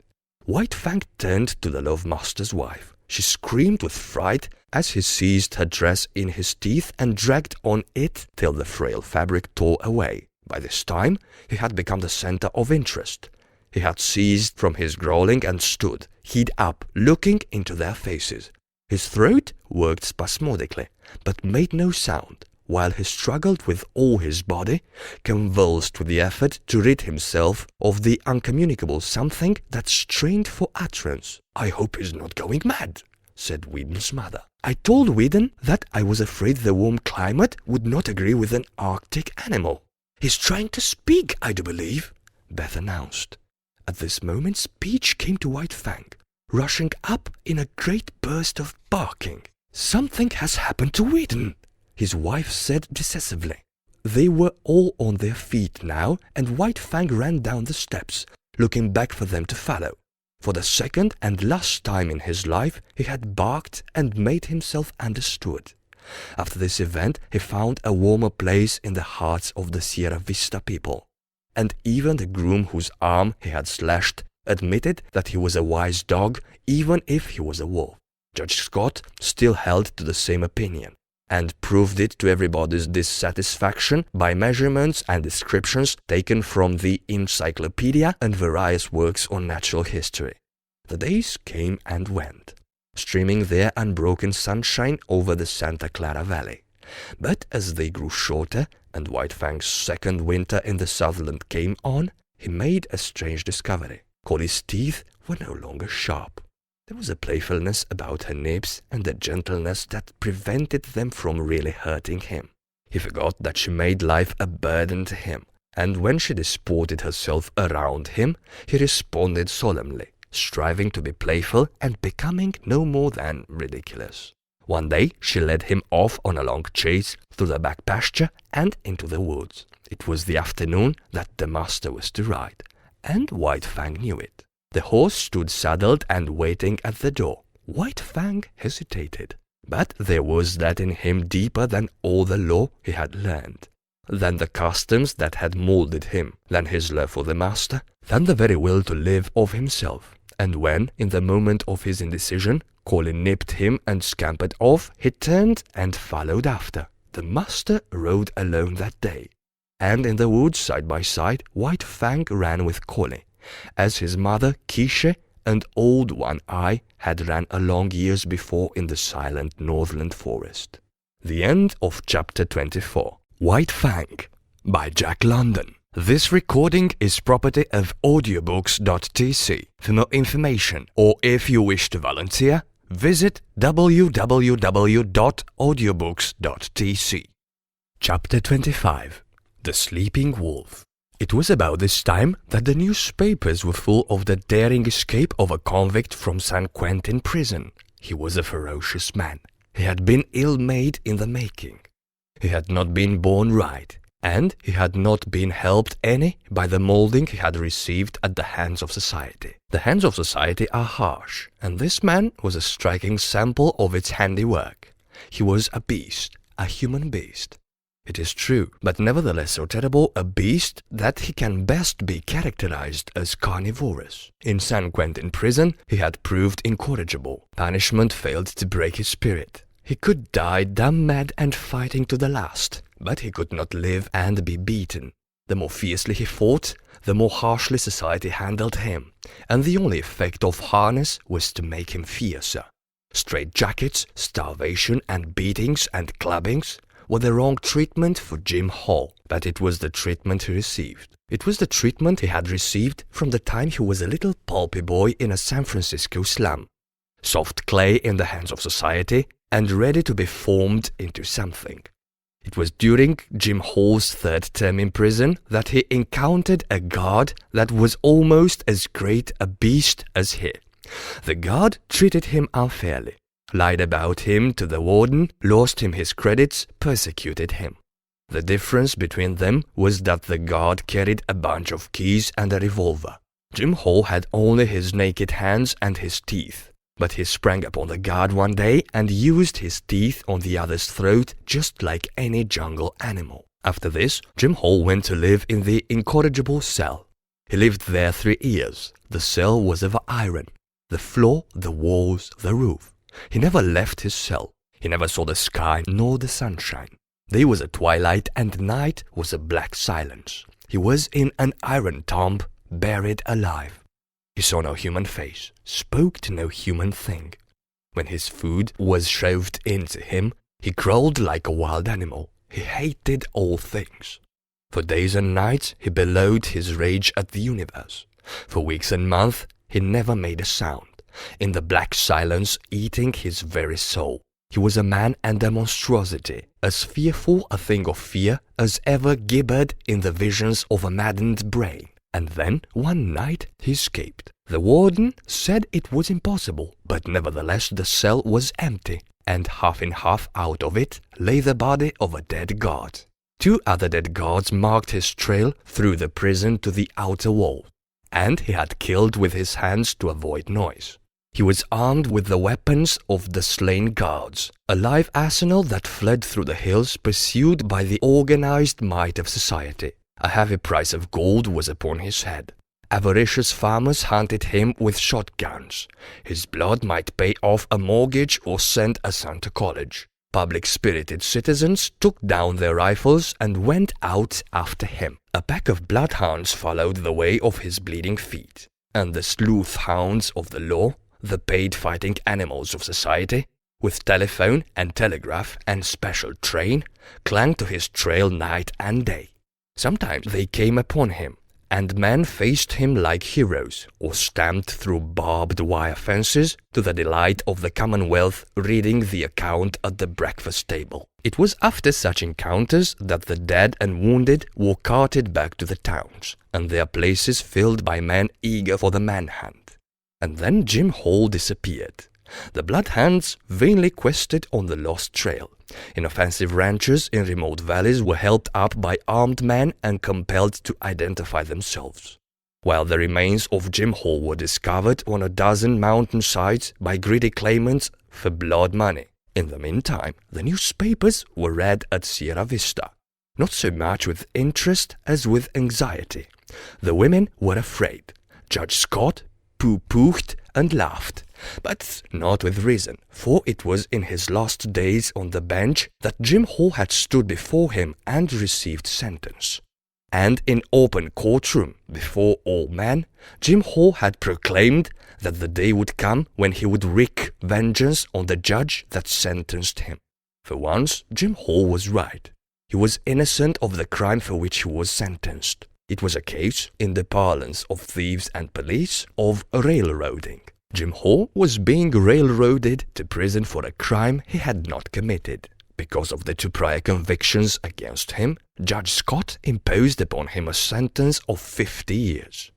White Fang turned to the love-master's wife. She screamed with fright as he seized her dress in his teeth and dragged on it till the frail fabric tore away. By this time, he had become the center of interest. He had ceased from his growling and stood, head up, looking into their faces. His throat worked spasmodically, but made no sound, while he struggled with all his body, convulsed with the effort to rid himself of the uncommunicable something that strained for utterance. "I hope he's not going mad," said Weedon's mother. "I told Weedon that I was afraid the warm climate would not agree with an Arctic animal." "He's trying to speak, I do believe," Beth announced. At this moment speech came to White Fang, rushing up in a great burst of barking. "Something has happened to Weedon," his wife said decisively. They were all on their feet now, and White Fang ran down the steps, looking back for them to follow. For the second and last time in his life, he had barked and made himself understood. After this event, he found a warmer place in the hearts of the Sierra Vista people. and even the groom whose arm he had slashed admitted that he was a wise dog even if he was a wolf. Judge Scott still held to the same opinion, and proved it to everybody's dissatisfaction by measurements and descriptions taken from the encyclopedia and various works on natural history. The days came and went, streaming their unbroken sunshine over the Santa Clara Valley. But as they grew shorter and White Fang's second winter in the Southland came on, he made a strange discovery. Collie's teeth were no longer sharp. There was a playfulness about her nibs and a gentleness that prevented them from really hurting him. He forgot that she made life a burden to him, and when she disported herself around him, he responded solemnly, striving to be playful and becoming no more than ridiculous. One day she led him off on a long chase through the back pasture and into the woods. It was the afternoon that the master was to ride, and White Fang knew it. The horse stood saddled and waiting at the door. White Fang hesitated, but there was that in him deeper than all the law he had learned, than the customs that had molded him, than his love for the master, than the very will to live of himself. And when, in the moment of his indecision, Collie nipped him and scampered off, he turned and followed after. The master rode alone that day, and in the woods side by side, White Fang ran with Collie, as his mother, Kiche and Old One Eye had ran along years before in the silent northland forest. The end of chapter 24. White Fang by Jack London. This recording is property of audiobooks.tc. For more information, or if you wish to volunteer, visit www.audiobooks.tc. Chapter 25. The Sleeping Wolf. It was about this time that the newspapers were full of the daring escape of a convict from San Quentin prison. He was a ferocious man. He had been ill-made in the making. He had not been born right, and he had not been helped any by the molding he had received at the hands of society. The hands of society are harsh, and this man was a striking sample of its handiwork. He was a beast, a human beast. It is true, but nevertheless so terrible a beast that he can best be characterized as carnivorous. In San Quentin prison, he had proved incorrigible. Punishment failed to break his spirit. He could die dumb mad and fighting to the last, but he could not live and be beaten. The more fiercely he fought, the more harshly society handled him, and the only effect of harness was to make him fiercer. Straitjackets, starvation, and beatings and clubbings were the wrong treatment for Jim Hall, but it was the treatment he received. It was the treatment he had received from the time he was a little pulpy boy in a San Francisco slum. Soft clay in the hands of society and ready to be formed into something. It was during Jim Hall's third term in prison that he encountered a guard that was almost as great a beast as he. The guard treated him unfairly, lied about him to the warden, lost him his credits, persecuted him. The difference between them was that the guard carried a bunch of keys and a revolver. Jim Hall had only his naked hands and his teeth, but he sprang upon the guard one day and used his teeth on the other's throat just like any jungle animal. After this, Jim Hall went to live in the incorrigible cell. He lived there 3 years. The cell was of iron. The floor, the walls, the roof. He never left his cell. He never saw the sky nor the sunshine. Day was a twilight and night was a black silence. He was in an iron tomb, buried alive. He saw no human face, spoke to no human thing. When his food was shoved into him, he crawled like a wild animal. He hated all things. For days and nights he bellowed his rage at the universe. For weeks and months he never made a sound, in the black silence eating his very soul. He was a man and a monstrosity, as fearful a thing of fear as ever gibbered in the visions of a maddened brain. And then, one night, he escaped. The warden said it was impossible, but nevertheless the cell was empty, and half in half out of it lay the body of a dead guard. 2 other dead guards marked his trail through the prison to the outer wall, and he had killed with his hands to avoid noise. He was armed with the weapons of the slain guards, a live arsenal that fled through the hills pursued by the organized might of society. A heavy price of gold was upon his head. Avaricious farmers hunted him with shotguns. His blood might pay off a mortgage or send a son to college. Public-spirited citizens took down their rifles and went out after him. A pack of bloodhounds followed the way of his bleeding feet, and the sleuth hounds of the law, the paid fighting animals of society, with telephone and telegraph and special train, clung to his trail night and day. Sometimes they came upon him, and men faced him like heroes, or stamped through barbed wire fences to the delight of the Commonwealth reading the account at the breakfast table. It was after such encounters that the dead and wounded were carted back to the towns, and their places filled by men eager for the manhunt. And then Jim Hall disappeared. The bloodhounds vainly quested on the lost trail. Inoffensive ranchers in remote valleys were held up by armed men and compelled to identify themselves, while the remains of Jim Hall were discovered on a dozen mountain sides by greedy claimants for blood money. In the meantime, the newspapers were read at Sierra Vista, not so much with interest as with anxiety. The women were afraid. Judge Scott pooh-poohed and laughed, but not with reason, for it was in his last days on the bench that Jim Hall had stood before him and received sentence. And in open courtroom, before all men, Jim Hall had proclaimed that the day would come when he would wreak vengeance on the judge that sentenced him. For once, Jim Hall was right. He was innocent of the crime for which he was sentenced. It was a case, in the parlance of thieves and police, of railroading. Jim Hall was being railroaded to prison for a crime he had not committed. Because of the two prior convictions against him, Judge Scott imposed upon him a sentence of 50 years.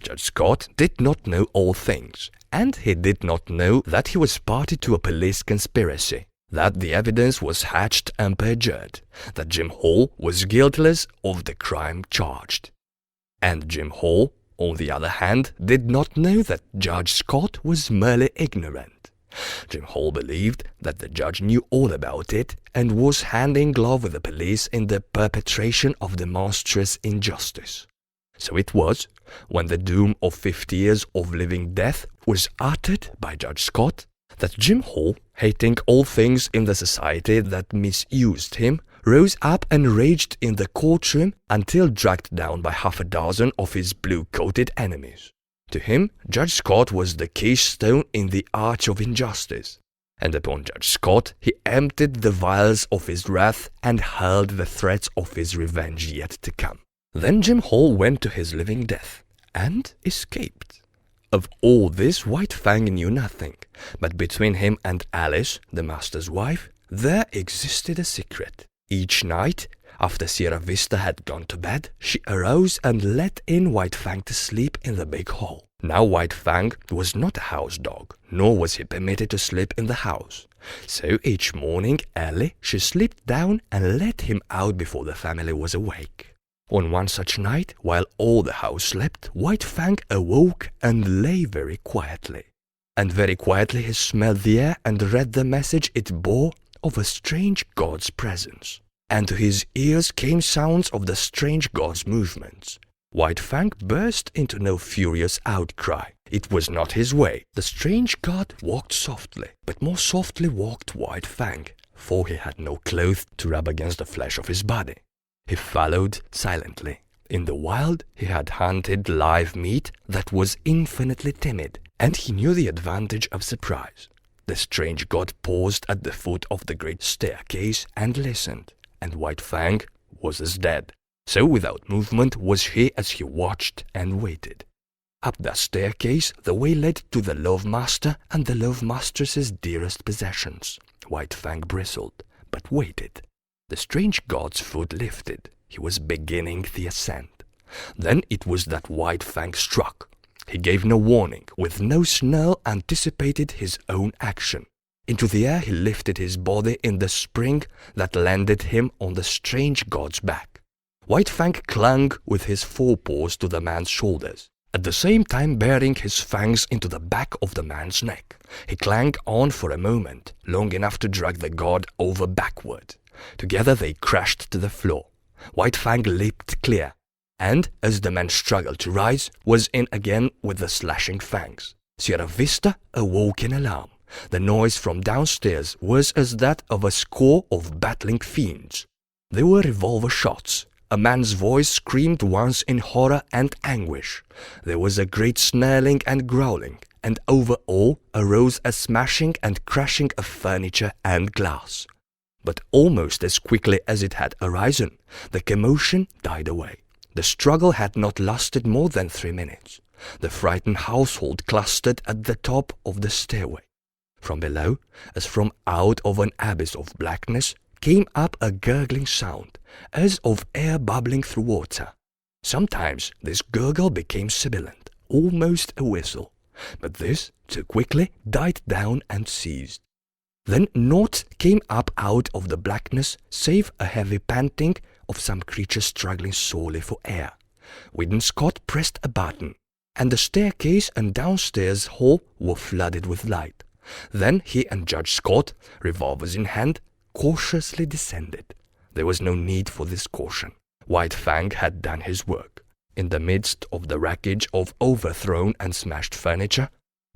Judge Scott did not know all things, and he did not know that he was party to a police conspiracy, that the evidence was hatched and perjured, that Jim Hall was guiltless of the crime charged. And Jim Hall, on the other hand, did not know that Judge Scott was merely ignorant. Jim Hall believed that the judge knew all about it and was hand in glove with the police in the perpetration of the monstrous injustice. So it was, when the doom of 50 years of living death was uttered by Judge Scott, that Jim Hall, hating all things in the society that misused him, rose up and raged in the courtroom until dragged down by half a dozen of his blue-coated enemies. To him, Judge Scott was the keystone in the arch of injustice, and upon Judge Scott he emptied the vials of his wrath and hurled the threats of his revenge yet to come. Then Jim Hall went to his living death, and escaped. Of all this White Fang knew nothing, but between him and Alice, the master's wife, there existed a secret. Each night, after Sierra Vista had gone to bed, she arose and let in White Fang to sleep in the big hall. Now White Fang was not a house dog, nor was he permitted to sleep in the house. So each morning early she slipped down and let him out before the family was awake. On one such night, while all the house slept, White Fang awoke and lay very quietly. And very quietly he smelled the air and read the message it bore of a strange god's presence. And to his ears came sounds of the strange god's movements. White Fang burst into no furious outcry. It was not his way. The strange god walked softly, but more softly walked White Fang, for he had no clothes to rub against the flesh of his body. He followed silently. In the wild he had hunted live meat that was infinitely timid, and he knew the advantage of surprise. The strange god paused at the foot of the great staircase and listened, and White Fang was as dead. So without movement was he as he watched and waited. Up the staircase the way led to the love-master and the love-master's dearest possessions. White Fang bristled, but waited. The strange god's foot lifted. He was beginning the ascent. Then it was that White Fang struck. He gave no warning. With no snarl anticipated his own action. Into the air he lifted his body in the spring that landed him on the strange god's back. White Fang clung with his forepaws to the man's shoulders, at the same time bearing his fangs into the back of the man's neck. He clung on for a moment, long enough to drag the god over backward. Together they crashed to the floor. White Fang leaped clear. and, as the man struggled to rise, was in again with the slashing fangs. Sierra Vista awoke in alarm. The noise from downstairs was as that of a score of battling fiends. There were revolver shots. A man's voice screamed once in horror and anguish. There was a great snarling and growling, and over all arose a smashing and crashing of furniture and glass. But almost as quickly as it had arisen, the commotion died away. The struggle had not lasted more than 3 minutes. The frightened household clustered at the top of the stairway. From below, as from out of an abyss of blackness, came up a gurgling sound, as of air bubbling through water. Sometimes this gurgle became sibilant, almost a whistle, but this too quickly died down and ceased. Then naught came up out of the blackness save a heavy panting of some creature struggling sorely for air. Weedon Scott pressed a button, and the staircase and downstairs hall were flooded with light. Then he and Judge Scott, revolvers in hand, cautiously descended. There was no need for this caution. White Fang had done his work. In the midst of the wreckage of overthrown and smashed furniture,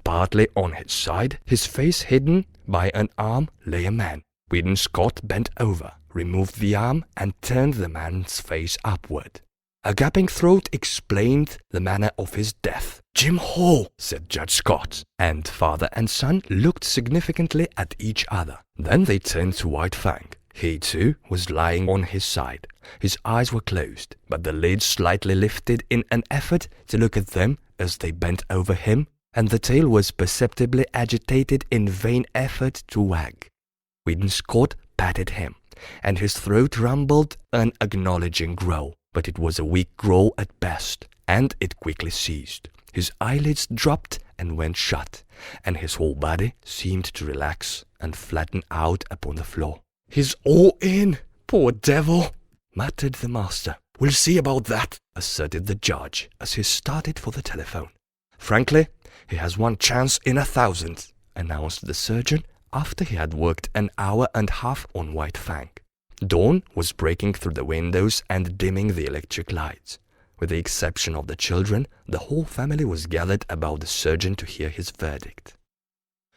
partly on his side, his face hidden by an arm, lay a man. Weedon Scott bent over, removed the arm, and turned the man's face upward. A gaping throat explained the manner of his death. "Jim Hall," said Judge Scott, and father and son looked significantly at each other. Then they turned to White Fang. He, too, was lying on his side. His eyes were closed, but the lids slightly lifted in an effort to look at them as they bent over him, and the tail was perceptibly agitated in vain effort to wag. Weedon Scott patted him, and his throat rumbled an acknowledging growl. But it was a weak growl at best, and it quickly ceased. His eyelids dropped and went shut, and his whole body seemed to relax and flatten out upon the floor. "He's all in, poor devil," muttered the master. "We'll see about that," asserted the judge as he started for the telephone. "Frankly, he has one chance in 1,000, announced the surgeon after he had worked an hour and a half on White Fang. Dawn was breaking through the windows and dimming the electric lights. With the exception of the children, the whole family was gathered about the surgeon to hear his verdict.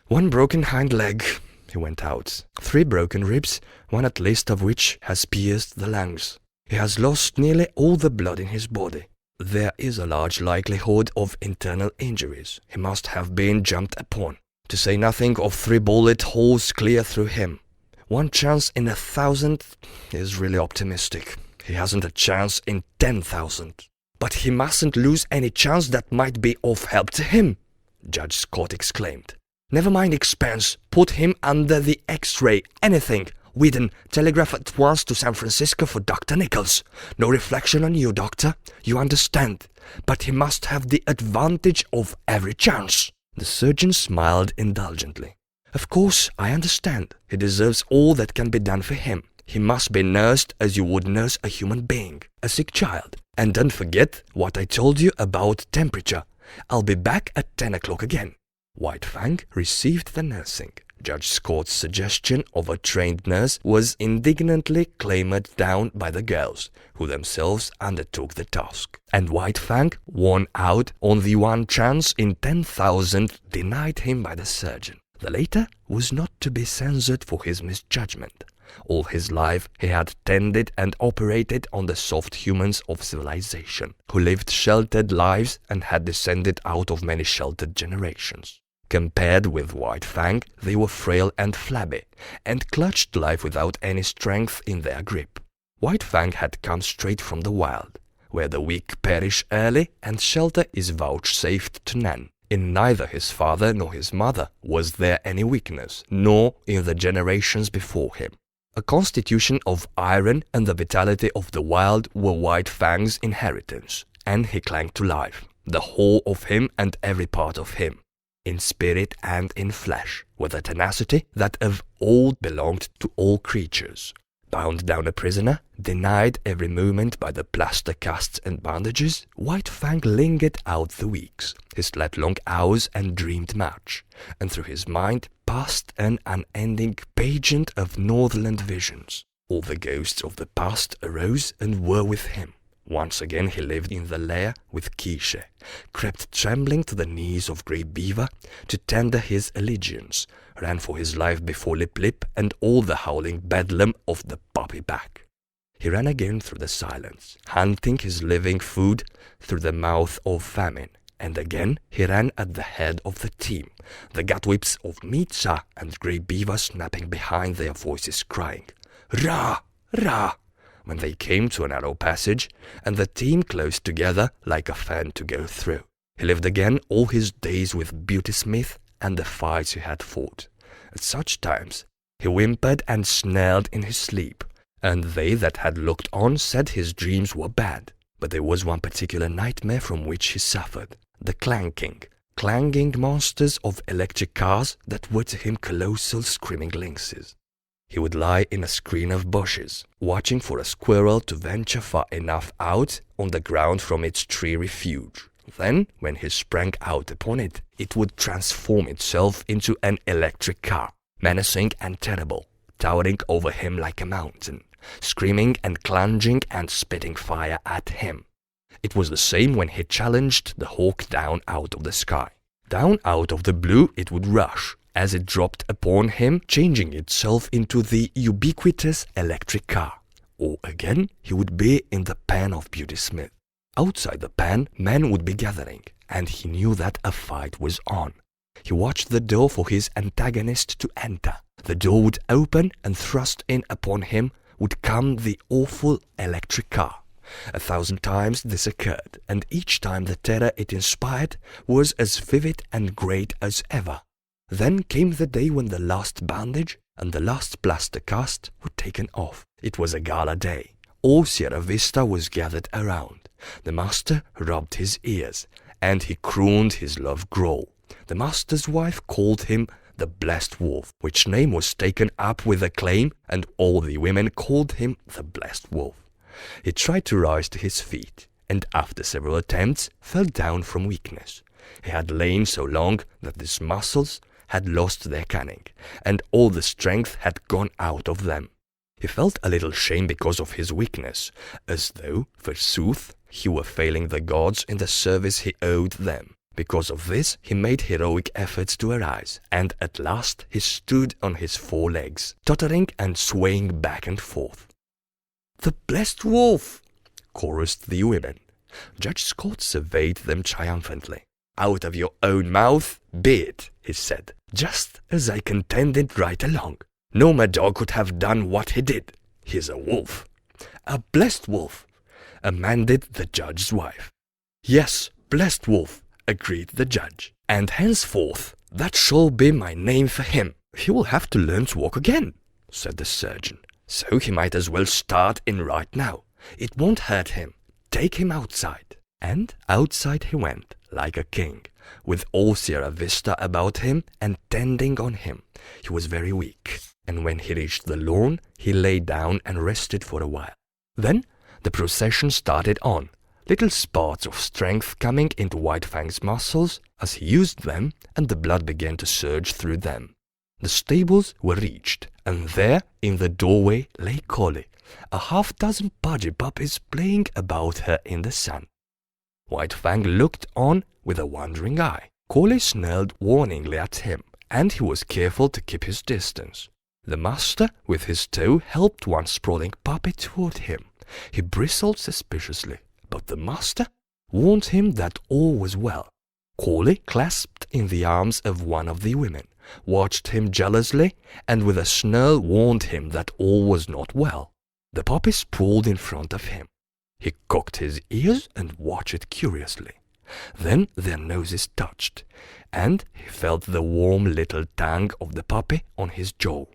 "One broken hind leg," he went out. "3 broken ribs, one at least of which has pierced the lungs. He has lost nearly all the blood in his body. There is a large likelihood of internal injuries. He must have been jumped upon, to say nothing of 3 bullet holes clear through him. One chance in 1,000 is really optimistic. He hasn't a chance in 10,000. But he mustn't lose any chance that might be of help to him," Judge Scott exclaimed. "Never mind expense. Put him under the X-ray. Anything. Weedon, telegraph at once to San Francisco for Dr. Nichols. No reflection on you, doctor. You understand. But he must have the advantage of every chance." The surgeon smiled indulgently. "Of course, I understand. He deserves all that can be done for him. He must be nursed as you would nurse a human being, a sick child. And don't forget what I told you about temperature. I'll be back at 10 o'clock again." White Fang received the nursing. Judge Scott's suggestion of a trained nurse was indignantly clamored down by the girls, who themselves undertook the task. And White Fang, worn out on the one chance in 10,000 denied him by the surgeon. The latter was not to be censored for his misjudgment. All his life he had tended and operated on the soft humans of civilization, who lived sheltered lives and had descended out of many sheltered generations. Compared with White Fang, they were frail and flabby, and clutched life without any strength in their grip. White Fang had come straight from the wild, where the weak perish early and shelter is vouchsafed to none. In neither his father nor his mother was there any weakness, nor in the generations before him. A constitution of iron and the vitality of the wild were White Fang's inheritance, and he clung to life, the whole of him and every part of him, in spirit and in flesh, with a tenacity that of old belonged to all creatures. Bound down a prisoner, denied every movement by the plaster casts and bandages, White Fang lingered out the weeks. He slept long hours and dreamed much, and through his mind passed an unending pageant of Northland visions. All the ghosts of the past arose and were with him. Once again he lived in the lair with Kiche, crept trembling to the knees of Great Beaver to tender his allegiance, ran for his life before Lip Lip and all the howling bedlam of the puppy pack. He ran again through the silence, hunting his living food through the mouth of famine, and again he ran at the head of the team, the gut whips of Mitsa and Great Beaver snapping behind their voices, crying, "Ra! Ra!" when they came to a narrow passage, and the team closed together like a fan to go through. He lived again all his days with Beauty Smith and the fights he had fought. At such times he whimpered and snarled in his sleep, and they that had looked on said his dreams were bad. But there was one particular nightmare from which he suffered, the clanging monsters of electric cars that were to him colossal screaming lynxes. He would lie in a screen of bushes, watching for a squirrel to venture far enough out on the ground from its tree refuge. Then, when he sprang out upon it, it would transform itself into an electric car, menacing and terrible, towering over him like a mountain, screaming and plunging and spitting fire at him. It was the same when he challenged the hawk down out of the sky. Down out of the blue it would rush, as it dropped upon him, changing itself into the ubiquitous electric car. Or again, he would be in the pen of Beauty Smith. Outside the pen, men would be gathering, and he knew that a fight was on. He watched the door for his antagonist to enter. The door would open, and thrust in upon him would come the awful electric car. 1,000 times this occurred, and each time the terror it inspired was as vivid and great as ever. Then came the day when the last bandage and the last plaster cast were taken off. It was a gala day. All Sierra Vista was gathered around. The master rubbed his ears, and he crooned his love growl. The master's wife called him the Blessed Wolf, which name was taken up with acclaim, and all the women called him the Blessed Wolf. He tried to rise to his feet, and after several attempts fell down from weakness. He had lain so long that his muscles had lost their cunning, and all the strength had gone out of them. He felt a little shame because of his weakness, as though, forsooth, he were failing the gods in the service he owed them. Because of this, he made heroic efforts to arise, and at last he stood on his 4 legs, tottering and swaying back and forth. "The Blessed Wolf!" chorused the women. Judge Scott surveyed them triumphantly. "Out of your own mouth be it," he said, "just as I contended right along. No mad dog could have done what he did. He's a wolf." "A blessed wolf," amended the judge's wife. "Yes, Blessed Wolf," agreed the judge, "and henceforth that shall be my name for him." "He will have to learn to walk again," said the surgeon, "so he might as well start in right now. It won't hurt him. Take him outside." And outside he went, like a king, with all Sierra Vista about him and tending on him. He was very weak, and when he reached the lawn, he lay down and rested for a while. Then the procession started on, little spots of strength coming into White Fang's muscles as he used them, and the blood began to surge through them. The stables were reached, and there in the doorway lay Collie, a half-dozen pudgy puppies playing about her in the sun. White Fang looked on with a wondering eye. Collie snarled warningly at him, and he was careful to keep his distance. The master, with his toe, helped one sprawling puppy toward him. He bristled suspiciously, but the master warned him that all was well. Collie, clasped in the arms of one of the women, watched him jealously, and with a snarl warned him that all was not well. The puppy sprawled in front of him. He cocked his ears and watched curiously. Then their noses touched, and he felt the warm little tongue of the puppy on his jaw.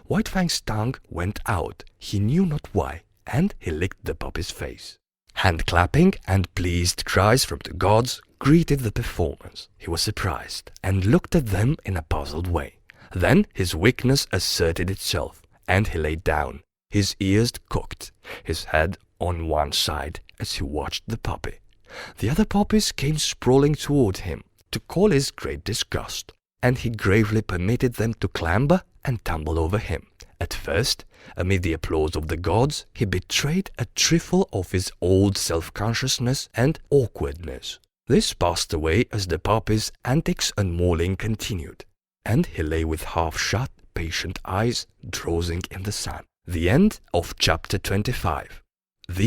White Fang's tongue went out, he knew not why, and he licked the puppy's face. Hand-clapping and pleased cries from the gods greeted the performance. He was surprised, and looked at them in a puzzled way. Then his weakness asserted itself, and he lay down, his ears cocked, his head on one side as he watched the puppy. The other puppies came sprawling toward him, to Collie's great disgust, and he gravely permitted them to clamber and tumble over him, At first, amid the applause of the gods, he betrayed a trifle of his old self-consciousness and awkwardness. This passed away as the puppy's antics and mauling continued, and he lay with half-shut, patient eyes, drowsing in the sun. The end of chapter 25. The